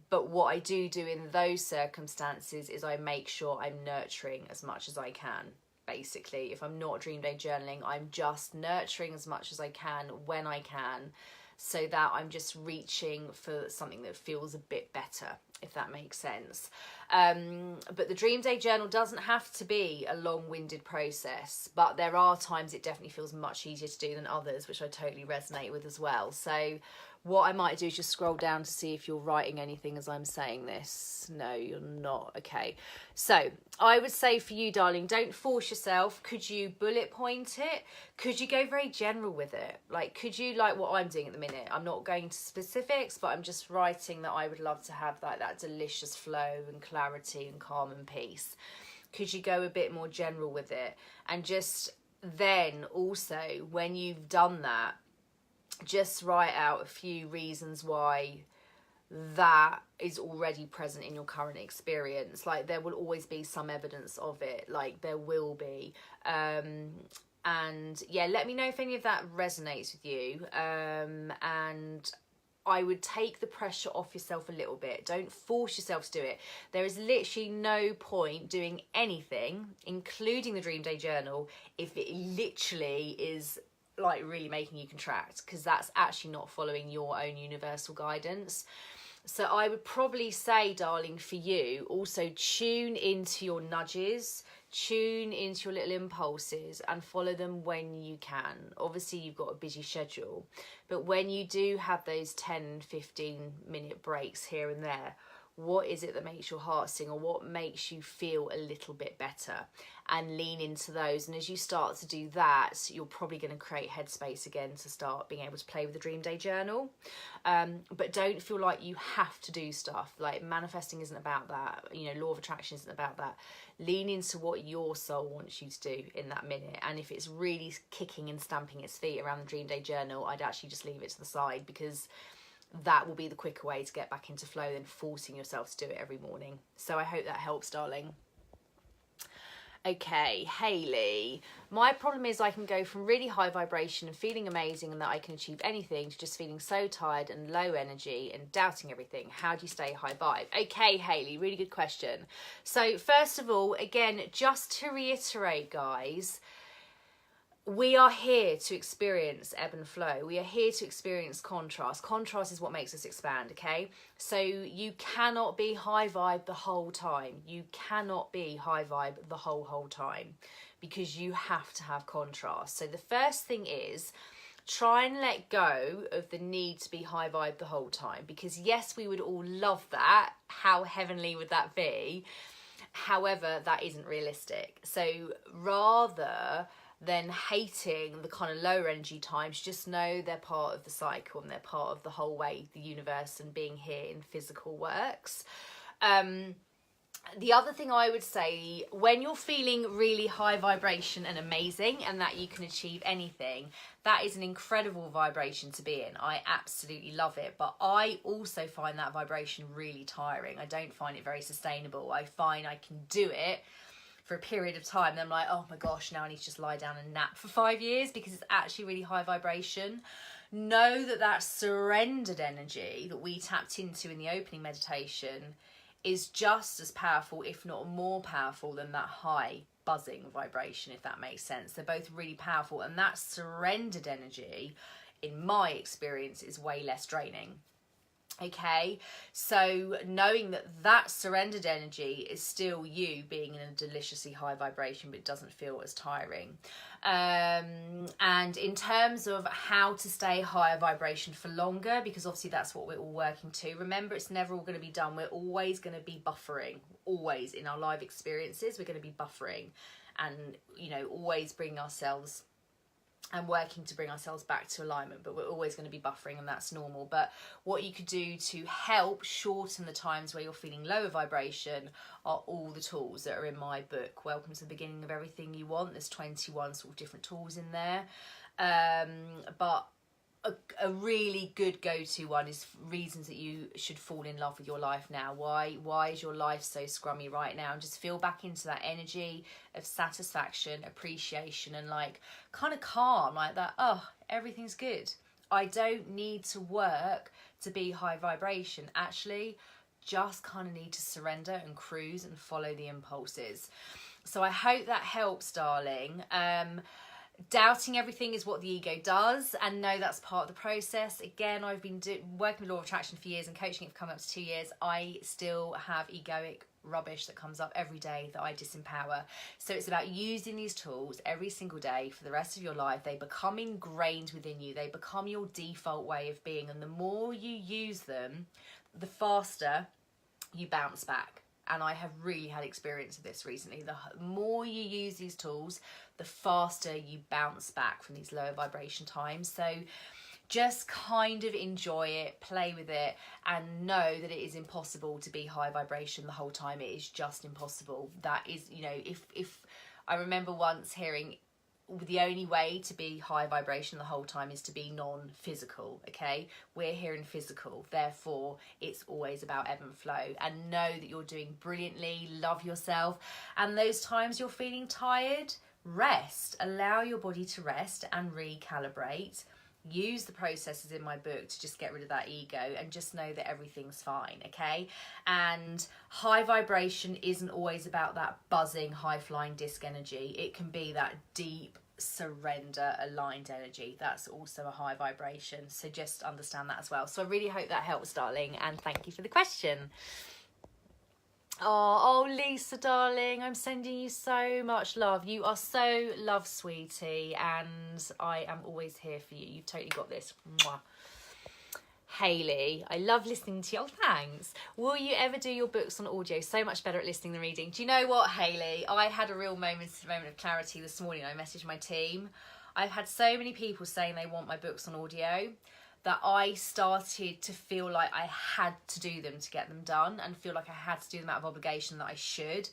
But what I do in those circumstances is I make sure I'm nurturing as much as I can. Basically, if I'm not Dream Day journaling, I'm just nurturing as much as I can when I can, so that I'm just reaching for something that feels a bit better. if that makes sense. But the Dream Day Journal doesn't have to be a long-winded process, but there are times it definitely feels much easier to do than others, which I totally resonate with as well. So what I might do is just scroll down to see if you're writing anything as I'm saying this. No, you're not. Okay. So I would say for you, darling, don't force yourself. Could you bullet point it? Could you go very general with it? Like, could you, like what I'm doing at the minute? I'm not going into specifics, but I'm just writing that I would love to have like that delicious flow and clarity and calm and peace. Could you go a bit more general with it? And just then also, when you've done that, just write out a few reasons why that is already present in your current experience. Like, there will always be some evidence of it, like there will be. And yeah, let me know if any of that resonates with you. And I would take the pressure off yourself a little bit. Don't force yourself to do it. There is literally no point doing anything, including the Dream Day Journal, if it literally is like really making you contract, because that's actually not following your own universal guidance. So I would probably say, darling, for you, also tune into your nudges, tune into your little impulses and follow them when you can. Obviously, you've got a busy schedule, but when you do have those 10-15-minute breaks here and there, what is it that makes your heart sing, or what makes you feel a little bit better, and lean into those. And as you start to do that, you're probably going to create headspace again to start being able to play with the Dream Day Journal. But don't feel like you have to do stuff. Like, manifesting isn't about that, you know, law of attraction isn't about that. Lean into what your soul wants you to do in that minute, and if it's really kicking and stamping its feet around the Dream Day Journal, I'd actually just leave it to the side, because that will be the quicker way to get back into flow than forcing yourself to do it every morning. So I hope that helps, darling. Okay, Hayley, my problem is I can go from really high vibration and feeling amazing and that I can achieve anything to just feeling so tired and low energy and doubting everything. How do you stay high vibe? Okay, Hayley, really good question. So first of all, again, just to reiterate, guys, we are here to experience ebb and flow. We are here to experience contrast. Contrast is what makes us expand, okay? So you cannot be high vibe the whole time. You cannot be high vibe the whole time, because you have to have contrast. So the first thing is, try and let go of the need to be high vibe the whole time, because yes, we would all love that. How heavenly would that be? However, that isn't realistic. So rather than hating the kind of lower energy times, just know they're part of the cycle and they're part of the whole way the universe and being here in physical works. The other thing I would say, when you're feeling really high vibration and amazing and that you can achieve anything, that is an incredible vibration to be in. I absolutely love it, but I also find that vibration really tiring. I don't find it very sustainable. I find I can do it for a period of time, and I'm like, oh my gosh, now I need to just lie down and nap for 5 years, because it's actually really high vibration. Know that that surrendered energy that we tapped into in the opening meditation is just as powerful, if not more powerful, than that high buzzing vibration, if that makes sense. They're both really powerful, and that surrendered energy, in my experience, is way less draining. Okay, so knowing that that surrendered energy is still you being in a deliciously high vibration, but it doesn't feel as tiring. And in terms of how to stay higher vibration for longer, because obviously that's what we're all working to. Remember, it's never all going to be done. We're always going to be buffering. Always in our live experiences, we're going to be buffering, and, you know, always bring ourselves and working to bring ourselves back to alignment, but we're always going to be buffering, and that's normal. But what you could do to help shorten the times where you're feeling lower vibration are all the tools that are in my book, Welcome to the Beginning of Everything You Want. There's 21 sort of different tools in there, but a really good go-to one is reasons that you should fall in love with your life now. Why is your life so scrummy right now? And just feel back into that energy of satisfaction, appreciation, and like kind of calm, like that. Oh, everything's good. I don't need to work to be high vibration. Actually, just kind of need to surrender and cruise and follow the impulses. So I hope that helps, darling. Doubting everything is what the ego does, and no, that's part of the process. Again, I've been working with law of attraction for years and coaching it for coming up to 2 years. I still have egoic rubbish that comes up every day that I disempower. So it's about using these tools every single day for the rest of your life. They become ingrained within you. They become your default way of being, and the more you use them, the faster you bounce back. And I have really had experience of this recently. The more you use these tools, the faster you bounce back from these lower vibration times. So just kind of enjoy it, play with it, and know that it is impossible to be high vibration the whole time. It is just impossible. That is, you know, if I remember once hearing the only way to be high vibration the whole time is to be non-physical. Okay, we're here in physical, therefore it's always about ebb and flow. And know that you're doing brilliantly, love yourself, and those times you're feeling tired, rest, allow your body to rest and recalibrate. Use the processes in my book to just get rid of that ego, and just know that everything's fine. Okay, and high vibration isn't always about that buzzing high flying disc energy. It can be that deep surrender aligned energy. That's also a high vibration, so just understand that as well. So I really hope that helps, darling, and thank you for the question. Oh, Lisa, darling, I'm sending you so much love. You are so love, sweetie, and I am always here for you. You've totally got this. Mwah. Hayley, I love listening to you. Oh, thanks. Will you ever do your books on audio? So much better at listening than reading. Do you know what, Hayley? I had a real moment of clarity this morning. I messaged my team. I've had so many people saying they want my books on audio that I started to feel like I had to do them to get them done, and feel like I had to do them out of obligation, that I should.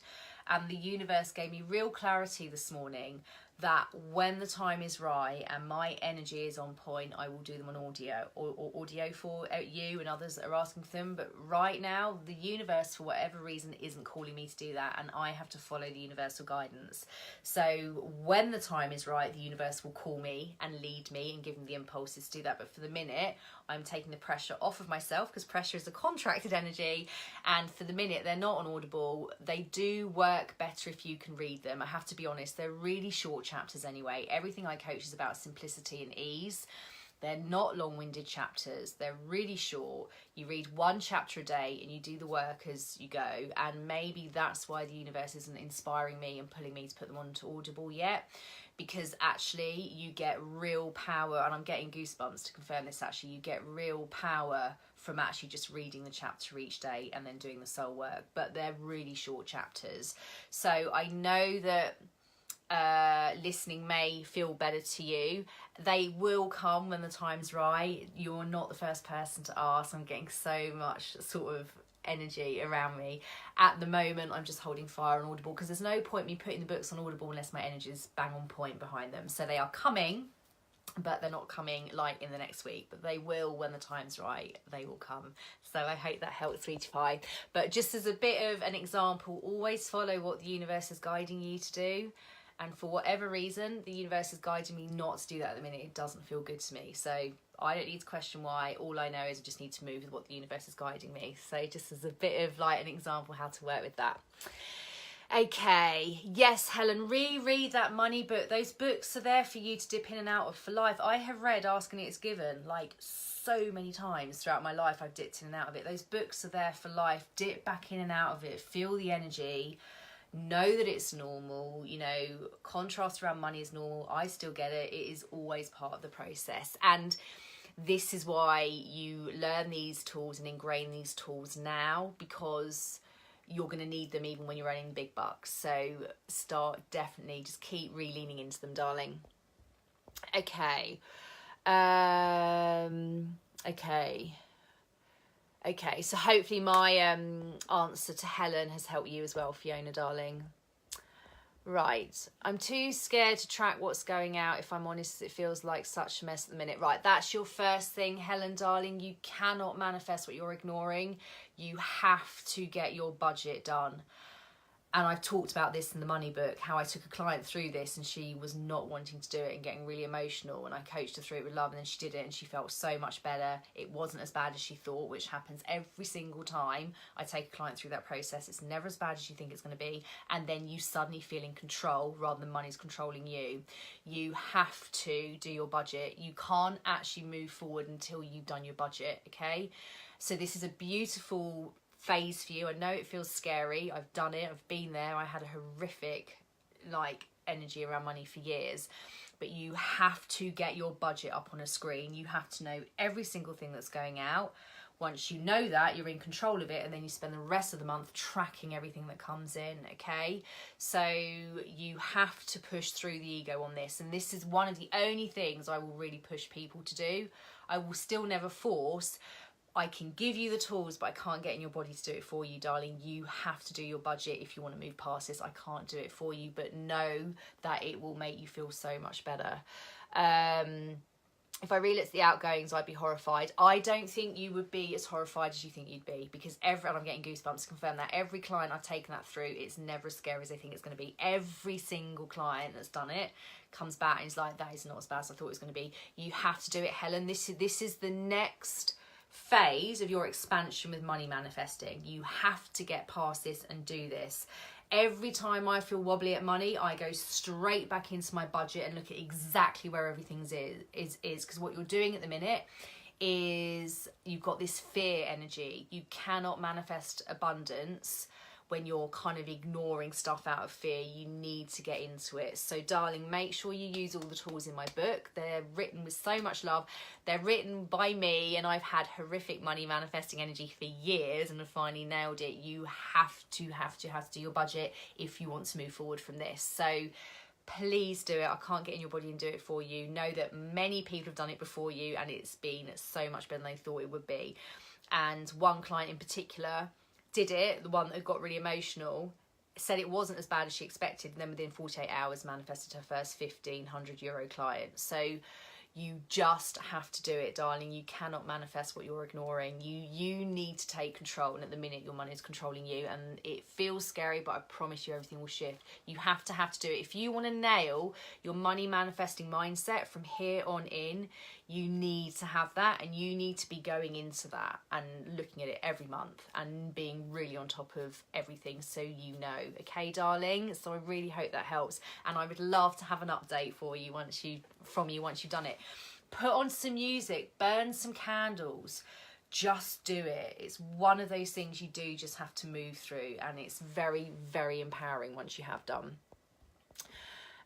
And the universe gave me real clarity this morning that when the time is right and my energy is on point, I will do them on audio, or audio for you and others that are asking for them. But right now, the universe, for whatever reason, isn't calling me to do that, and I have to follow the universal guidance. So when the time is right, the universe will call me and lead me and give me the impulses to do that. But for the minute, I'm taking the pressure off of myself, because pressure is a contracted energy, and for the minute they're not on Audible. They do work better if you can read them. I have to be honest, they're really short chapters anyway. Everything I coach is about simplicity and ease. They're not long-winded chapters. They're really short. You read one chapter a day and you do the work as you go, and maybe that's why the universe isn't inspiring me and pulling me to put them onto Audible yet, because actually you get real power, and I'm getting goosebumps to confirm this, actually you get real power from actually just reading the chapter each day and then doing the soul work. But they're really short chapters. So I know that listening may feel better to you. They will come when the time's right. You're not the first person to ask. I'm getting so much sort of energy around me at the moment. I'm just holding fire on Audible, because there's no point me putting the books on Audible unless my energy is bang on point behind them. So they are coming, but they're not coming like in the next week, but they will when the time's right. They will come. So I hope that helps, Sweetie Pie. But just as a bit of an example, always follow what the universe is guiding you to do. And for whatever reason, the universe is guiding me not to do that at the minute. It doesn't feel good to me. So I don't need to question why. All I know is I just need to move with what the universe is guiding me. So just as a bit of like an example how to work with that. Okay, yes, Helen, reread that money book. Those books are there for you to dip in and out of for life. I have read Ask and It's Given like so many times throughout my life. I've dipped in and out of it. Those books are there for life. Dip back in and out of it. Feel the energy. Know that it's normal. You know, contrast around money is normal. I still get it. It is always part of the process. And this is why you learn these tools and ingrain these tools now, because you're going to need them even when you're earning big bucks. So start, definitely just keep leaning into them, darling. Okay. Okay, so hopefully my answer to Helen has helped you as well, Fiona, darling. Right, I'm too scared to track what's going out. If I'm honest, it feels like such a mess at the minute. Right, that's your first thing, Helen, darling. You cannot manifest what you're ignoring. You have to get your budget done. And I've talked about this in the money book, how I took a client through this and she was not wanting to do it and getting really emotional, and I coached her through it with love, and then she did it and she felt so much better. It wasn't as bad as she thought, which happens every single time I take a client through that process. It's never as bad as you think it's going to be, and then you suddenly feel in control rather than money's controlling you. You have to do your budget. You can't actually move forward until you've done your budget, okay? So this is a beautiful phase for you. I know it feels scary. I've done it. I've been there. I had a horrific energy around money for years, but you have to get your budget up on a screen. You have to know every single thing that's going out. Once you know that, you're in control of it, and then you spend the rest of the month tracking everything that comes in, okay? So you have to push through the ego on this, and this is one of the only things I will really push people to do. I will still never force. I can give you the tools, but I can't get in your body to do it for you, darling. You have to do your budget if you want to move past this. I can't do it for you, but know that it will make you feel so much better. If I relit the outgoings, I'd be horrified. I don't think you would be as horrified as you think you'd be, because and I'm getting goosebumps to confirm that, every client I've taken that through, it's never as scary as they think it's going to be. Every single client that's done it comes back and is like, that is not as bad as I thought it was going to be. You have to do it, Helen. This is the next phase of your expansion with money manifesting. You have to get past this and do this. Every time I feel wobbly at money, I go straight back into my budget and look at exactly where everything is because what you're doing at the minute is you've got this fear energy. You cannot manifest abundance when you're kind of ignoring stuff out of fear. You need to get into it. So darling, make sure you use all the tools in my book. They're written with so much love. They're written by me, and I've had horrific money manifesting energy for years and have finally nailed it. You have to do your budget if you want to move forward from this. So please do it. I can't get in your body and do it for you. Know that many people have done it before you, and it's been so much better than they thought it would be. And one client in particular did it, the one that got really emotional, said it wasn't as bad as she expected, and then within 48 hours manifested her first €1,500 client. So you just have to do it, darling. You cannot manifest what you're ignoring. You need to take control, and at the minute your money is controlling you, and it feels scary, but I promise you everything will shift. You have to do it. If you want to nail your money manifesting mindset from here on in, you need to have that, and you need to be going into that and looking at it every month and being really on top of everything, so you know. Okay, darling? So I really hope that helps, and I would love to have an update for you once you've done it. Put on some music, burn some candles, just do it. It's one of those things you do just have to move through, and it's very, very empowering once you have done.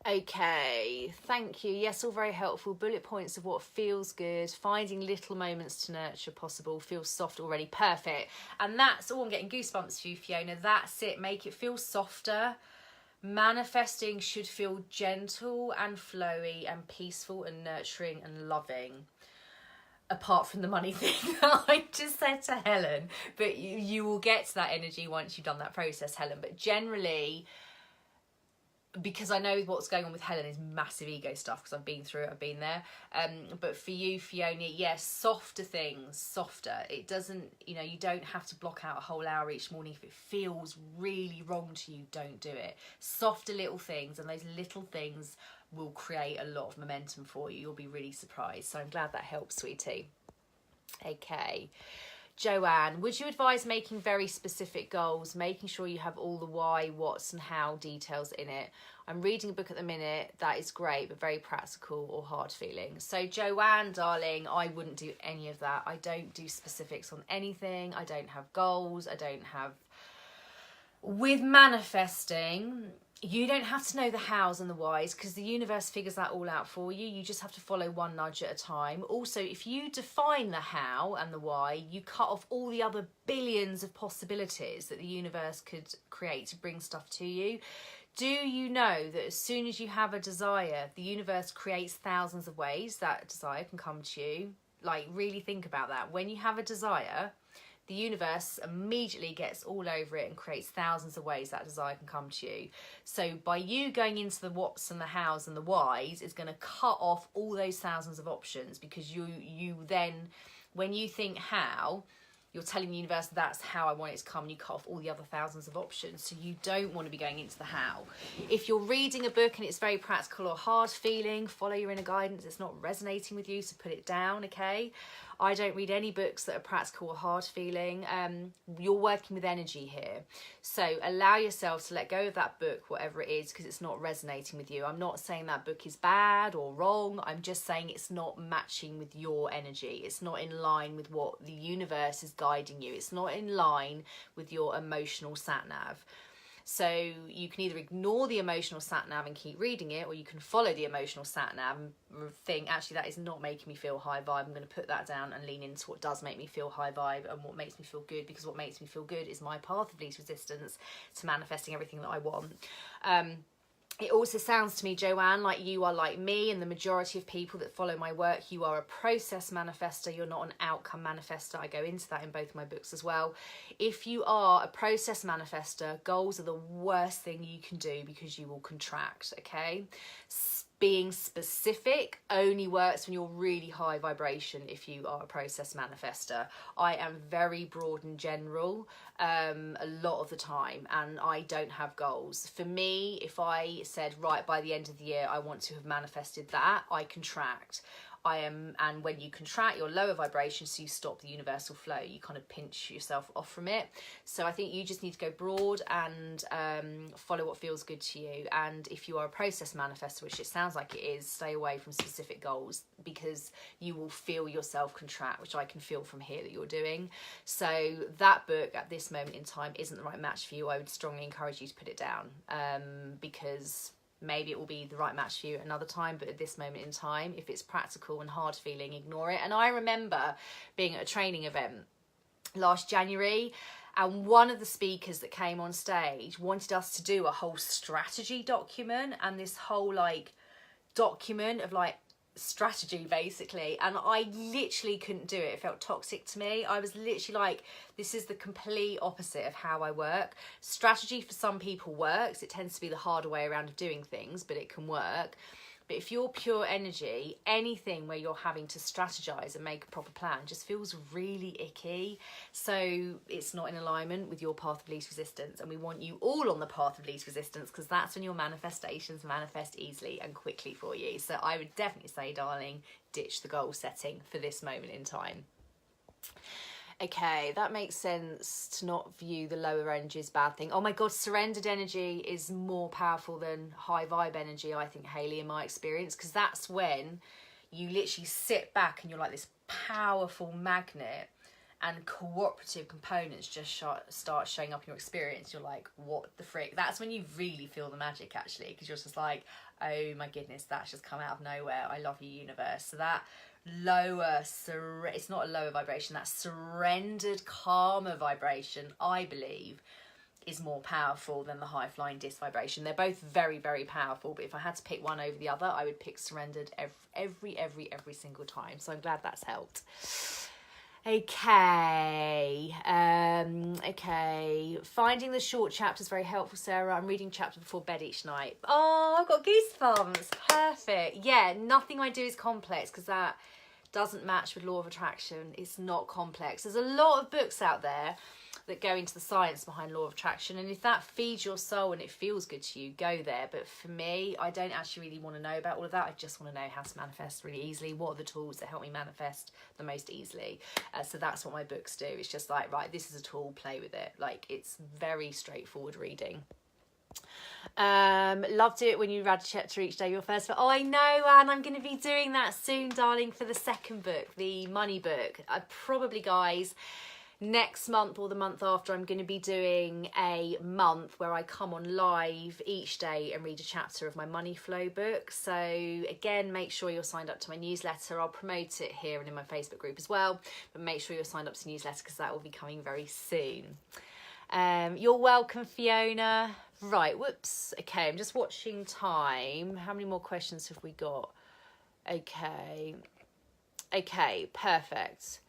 Okay, thank you. Yes, all very helpful. Bullet points of what feels good, finding little moments to nurture possible, feels soft already. Perfect. And that's all. I'm getting goosebumps for you, Fiona. That's it. Make it feel softer. Manifesting should feel gentle and flowy and peaceful and nurturing and loving. Apart from the money thing that I just said to Helen. But you will get to that energy once you've done that process, Helen. But generally, because I know what's going on with Helen is massive ego stuff, because I've been through it, I've been there. But for you, Fiona, yes, softer things, softer. It doesn't, you don't have to block out a whole hour each morning. If it feels really wrong to you, don't do it. Softer little things, and those little things will create a lot of momentum for you. You'll be really surprised. So I'm glad that helps, sweetie. Okay. Joanne, would you advise making very specific goals, making sure you have all the why, what's and how details in it? I'm reading a book at the minute that is great, but very practical or hard feeling. So Joanne, darling, I wouldn't do any of that. I don't do specifics on anything. I don't have goals. I don't have... With manifesting, you don't have to know the hows and the whys, because the universe figures that all out for you. You just have to follow one nudge at a time. Also, if you define the how and the why, you cut off all the other billions of possibilities that the universe could create to bring stuff to you. Do you know that as soon as you have a desire, the universe creates thousands of ways that desire can come to you? Like, really think about that. When you have a desire, the universe immediately gets all over it and creates thousands of ways that desire can come to you. So by you going into the what's and the hows and the whys, is going to cut off all those thousands of options, because you then, when you think how, you're telling the universe that's how I want it to come, and you cut off all the other thousands of options. So you don't want to be going into the how. If you're reading a book and it's very practical or hard feeling, follow your inner guidance. It's not resonating with you, so put it down, okay? I don't read any books that are practical or hard feeling. You're working with energy here. So allow yourself to let go of that book, whatever it is, because it's not resonating with you. I'm not saying that book is bad or wrong. I'm just saying it's not matching with your energy. It's not in line with what the universe is guiding you. It's not in line with your emotional sat-nav. So you can either ignore the emotional sat-nav and keep reading it, or you can follow the emotional sat-nav and think, actually, that is not making me feel high vibe. I'm going to put that down and lean into what does make me feel high vibe and what makes me feel good, because what makes me feel good is my path of least resistance to manifesting everything that I want. It also sounds to me, Joanne, like you are like me and the majority of people that follow my work. You are a process manifester. You're not an outcome manifester. I go into that in both my books as well. If you are a process manifester, goals are the worst thing you can do because you will contract, okay? Being specific only works when you're really high vibration if you are a process manifester. I am very broad and general a lot of the time, and I don't have goals. For me, if I said, right, by the end of the year I want to have manifested that, I contract. And when you contract, you're lower vibration, so you stop the universal flow. You kind of pinch yourself off from it. So I think you just need to go broad and follow what feels good to you. And if you are a process manifestor, which it sounds like it is, stay away from specific goals, because you will feel yourself contract, which I can feel from here that you're doing. So that book at this moment in time isn't the right match for you. I would strongly encourage you to put it down, because maybe it will be the right match for you at another time, but at this moment in time, if it's practical and hard feeling, ignore it. And I remember being at a training event last January, and one of the speakers that came on stage wanted us to do a whole strategy document, and this whole like document of like strategy basically, and I literally couldn't do it. It felt toxic to me. I was literally like, this is the complete opposite of how I work. Strategy for some people works. It tends to be the harder way around of doing things, but it can work. But if you're pure energy, anything where you're having to strategize and make a proper plan just feels really icky. So it's not in alignment with your path of least resistance. And we want you all on the path of least resistance, because that's when your manifestations manifest easily and quickly for you. So I would definitely say, darling, ditch the goal setting for this moment in time. Okay, that makes sense, to not view the lower energy as a bad thing. Oh my God, surrendered energy is more powerful than high vibe energy, I think, Hayley, in my experience, because that's when you literally sit back and you're like this powerful magnet, and cooperative components just start showing up in your experience. You're like, what the frick? That's when you really feel the magic, actually, because you're just like, oh my goodness, that's just come out of nowhere. I love you, universe. So that lower, it's not a lower vibration, that surrendered, calmer vibration, I believe, is more powerful than the high flying disc vibration. They're both very, very powerful, but if I had to pick one over the other, I would pick surrendered every single time. So I'm glad that's helped. Okay, finding the short chapters very helpful, Sarah. I'm reading chapter before bed each night. Oh, I've got goosebumps. Perfect. Yeah, nothing I do is complex, because that doesn't match with law of attraction. It's not complex. There's a lot of books out there that go into the science behind law of attraction, and if that feeds your soul and it feels good to you, go there. But for me, I don't actually really want to know about all of that. I just want to know how to manifest really easily. What are the tools that help me manifest the most easily? So that's what my books do. It's just like, right, this is a tool, play with it. Like, it's very straightforward reading. Loved it when you read a chapter each day, your first book. Oh, I know, Anne, I'm going to be doing that soon, darling, for the second book, the money book. I probably, guys, next month or the month after, I'm going to be doing a month where I come on live each day and read a chapter of my money flow book. So again, make sure you're signed up to my newsletter. I'll promote it here and in my Facebook group as well, but make sure you're signed up to the newsletter, because that will be coming very soon. You're welcome, Fiona. Right, whoops. Okay, I'm just watching time. How many more questions have we got? Okay, perfect.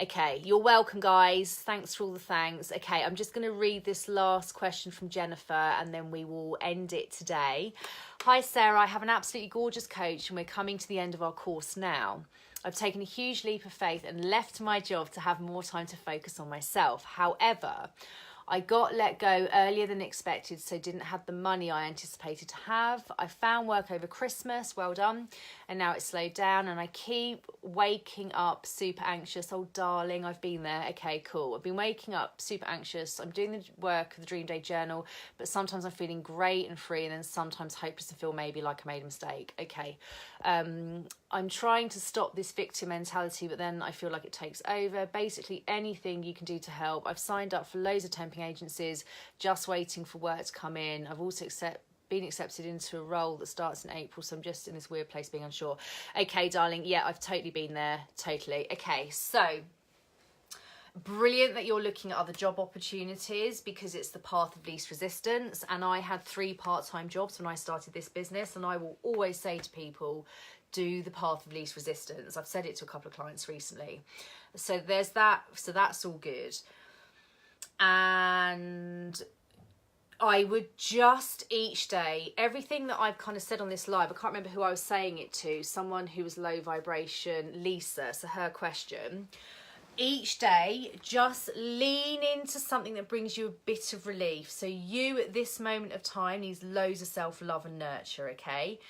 Okay, you're welcome, guys. Thanks for all the thanks. Okay, I'm just going to read this last question from Jennifer, and then we will end it today. Hi, Sarah. I have an absolutely gorgeous coach, and we're coming to the end of our course now. I've taken a huge leap of faith and left my job to have more time to focus on myself. However, I got let go earlier than expected, so didn't have the money I anticipated to have. I found work over Christmas, well done, and now it's slowed down and I keep waking up super anxious. Oh darling, I've been there. Okay, cool. I've been waking up super anxious. I'm doing the work of the Dream Day Journal, but sometimes I'm feeling great and free, and then sometimes hopeless and feel maybe like I made a mistake. Okay. I'm trying to stop this victim mentality, but then I feel like it takes over. Basically anything you can do to help. I've signed up for loads of temping agencies, just waiting for work to come in. I've also been accepted into a role that starts in April, so I'm just in this weird place being unsure. Okay, darling, yeah, I've totally been there, totally. Okay, so brilliant that you're looking at other job opportunities, because it's the path of least resistance. And I had 3 part-time jobs when I started this business, and I will always say to people, do the path of least resistance. I've said it to a couple of clients recently. So there's that. So that's all good. And I would just each day, everything that I've kind of said on this live, I can't remember who I was saying it to, someone who was low vibration, Lisa, so her question, each day just lean into something that brings you a bit of relief. So you at this moment of time needs loads of self-love and nurture, okay?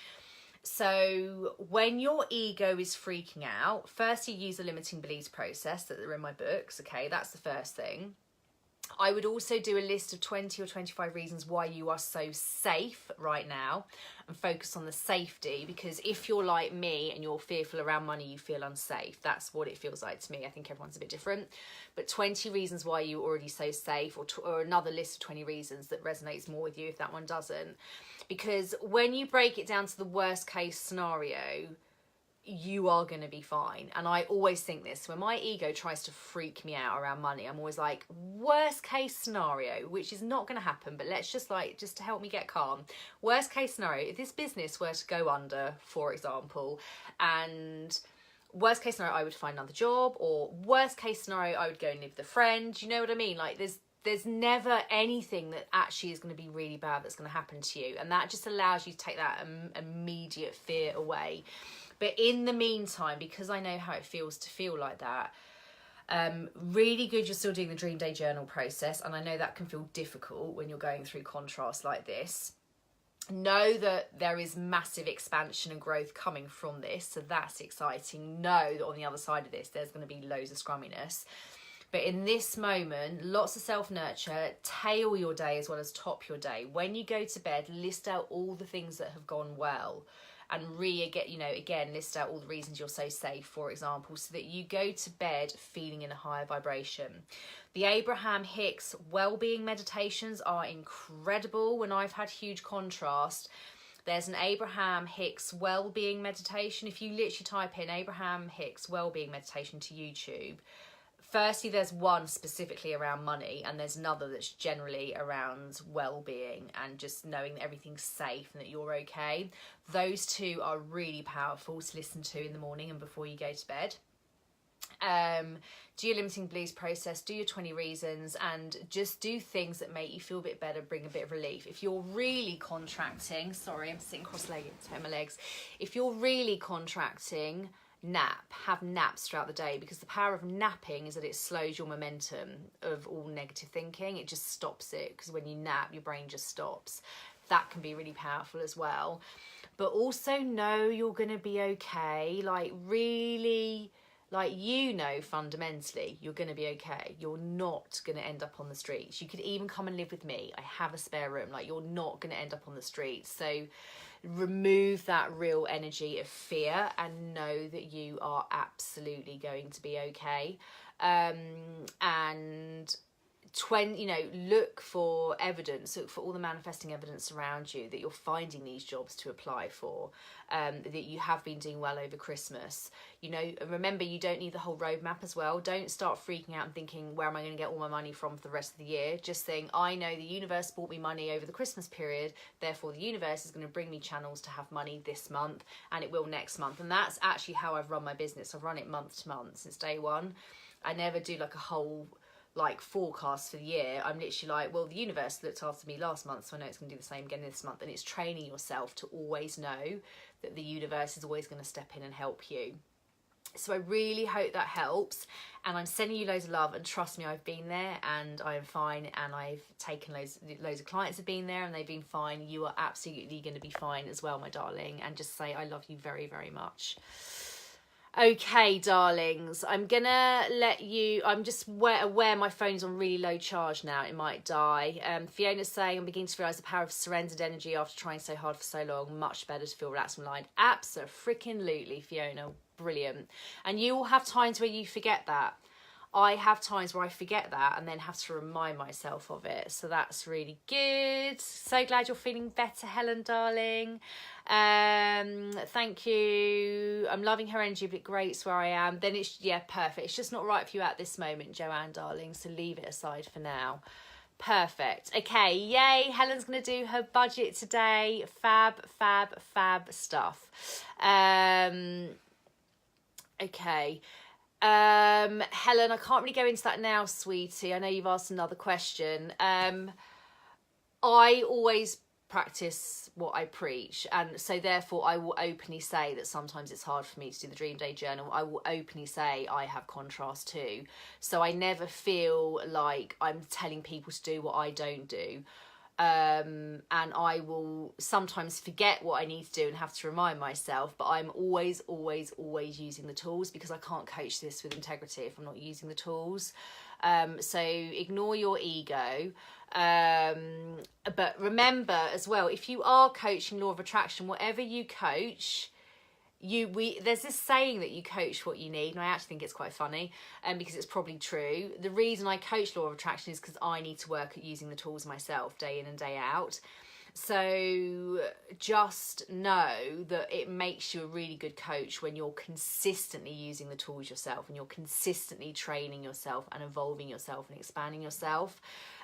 So when your ego is freaking out, first you use the limiting beliefs process that are in my books, okay? That's the first thing. I would also do a list of 20 or 25 reasons why you are so safe right now, and focus on the safety, because if you're like me and you're fearful around money, you feel unsafe. That's what it feels like to me. I think everyone's a bit different. But 20 reasons why you're already so safe, or another list of 20 reasons that resonates more with you if that one doesn't. Because when you break it down to the worst case scenario, you are going to be fine. And I always think this, when my ego tries to freak me out around money, I'm always like, worst case scenario, which is not going to happen, but let's just to help me get calm. Worst case scenario, if this business were to go under, for example, and worst case scenario, I would find another job, or worst case scenario, I would go and live with a friend. You know what I mean? Like there's never anything that actually is going to be really bad that's going to happen to you. And that just allows you to take that immediate fear away. But in the meantime, because I know how it feels to feel like that, really good you're still doing the Dream Day Journal process. And I know that can feel difficult when you're going through contrast like this. Know that there is massive expansion and growth coming from this. So that's exciting. Know that on the other side of this, there's going to be loads of scrumminess. But in this moment, lots of self-nurture, tail your day as well as top your day. When you go to bed, list out all the things that have gone well. And again, list out all the reasons you're so safe, for example, so that you go to bed feeling in a higher vibration. The Abraham Hicks well-being meditations are incredible. When I've had huge contrast, there's an Abraham Hicks well-being meditation. If you literally type in Abraham Hicks well-being meditation to YouTube, firstly, there's one specifically around money, and there's another that's generally around well-being and just knowing that everything's safe and that you're okay. Those two are really powerful to listen to in the morning and before you go to bed. Do your limiting beliefs process, do your 20 reasons, and just do things that make you feel a bit better, bring a bit of relief. If you're really contracting, sorry, I'm sitting cross-legged, toe my legs. If you're really contracting, have naps throughout the day, because the power of napping is that it slows your momentum of all negative thinking. It just stops it, because when you nap, your brain just stops. That can be really powerful as well. But also know you're going to be okay. Fundamentally, you're going to be okay. You're not going to end up on the streets. You could even come and live with me. I have a spare room. You're not going to end up on the streets. So remove that real energy of fear and know that you are absolutely going to be okay. And look for evidence, look for all the manifesting evidence around you that you're finding these jobs to apply for, that you have been doing well over Christmas. Remember, you don't need the whole roadmap as well. Don't start freaking out and thinking, where am I going to get all my money from for the rest of the year? Just think, I know the universe brought me money over the Christmas period, therefore the universe is going to bring me channels to have money this month, and it will next month. And that's actually how I've run my business. I've run it month to month since day one. I never do a whole forecast for the year. I'm literally the universe looked after me last month, so I know it's going to do the same again this month. And it's training yourself to always know that the universe is always going to step in and help you. So I really hope that helps, and I'm sending you loads of love, and trust me, I've been there and I'm fine, and I've taken loads of clients have been there and they've been fine. You are absolutely going to be fine as well, my darling, and just say I love you very, very much. Okay, darlings, I'm gonna let you, I'm just aware my phone's on really low charge now, it might die. Fiona's saying, I'm beginning to realise the power of surrendered energy after trying so hard for so long. Much better to feel relaxed and aligned. Abso-freaking-lutely, Fiona, brilliant. And you will have times where you forget that. I have times where I forget that and then have to remind myself of it. So that's really good. So glad you're feeling better, Helen, darling. Thank you. I'm loving her energy, but great where I am. Then it's, yeah, perfect. It's just not right for you at this moment, Joanne, darling. So leave it aside for now. Perfect. Okay, yay. Helen's going to do her budget today. Fab, fab, fab stuff. Okay. Helen, I can't really go into that now, sweetie. I know you've asked another question. I always practice what I preach, and so therefore I will openly say that sometimes it's hard for me to do the Dream Day Journal. I will openly say I have contrast too, so I never feel like I'm telling people to do what I don't do. And I will sometimes forget what I need to do and have to remind myself, but I'm always using the tools, because I can't coach this with integrity if I'm not using the tools. So ignore your ego. But remember as well, if you are coaching Law of Attraction, whatever you coach, there's this saying that you coach what you need, and I actually think it's quite funny, because it's probably true. The reason I coach Law of Attraction is because I need to work at using the tools myself day in and day out. So just know that it makes you a really good coach when you're consistently using the tools yourself, and you're consistently training yourself and evolving yourself and expanding yourself.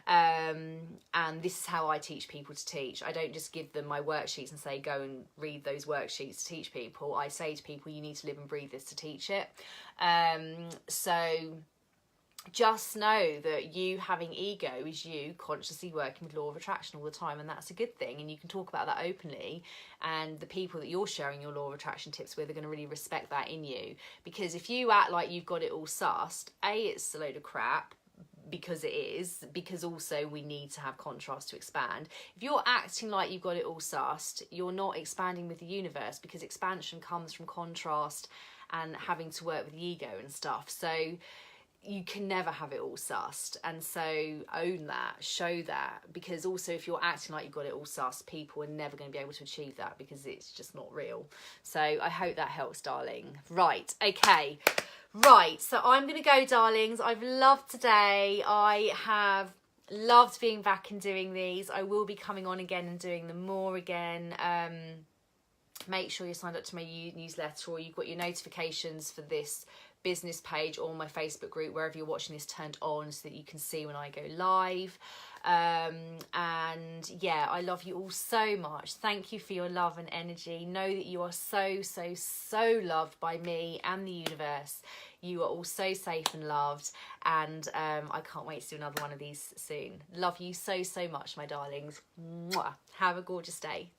And this is how I teach people to teach. I don't just give them my worksheets and say go and read those worksheets to teach people. I say to people, you need to live and breathe this to teach it. So just know that you having ego is you consciously working with Law of Attraction all the time, and that's a good thing, and you can talk about that openly, and the people that you're sharing your Law of Attraction tips with are going to really respect that in you. Because if you act like you've got it all sussed, it's a load of crap, because it is, because also we need to have contrast to expand. If you're acting like you've got it all sussed, you're not expanding with the universe, because expansion comes from contrast and having to work with the ego and stuff. So you can never have it all sussed, and so own that, show that, because also if you're acting like you've got it all sussed, people are never going to be able to achieve that, because it's just not real. So I hope that helps, darling. Right, okay. Right, so I'm going to go, darlings. I've loved today. I have loved being back and doing these. I will be coming on again and doing them more again. Make sure you're signed up to my newsletter, or you've got your notifications for this business page or my Facebook group, wherever you're watching this, turned on so that you can see when I go live. And yeah, I love you all so much. Thank you for your love and energy. Know that you are so loved by me and the universe. You are all so safe and loved, and I can't wait to do another one of these soon. Love you so much, my darlings. Mwah. Have a gorgeous day.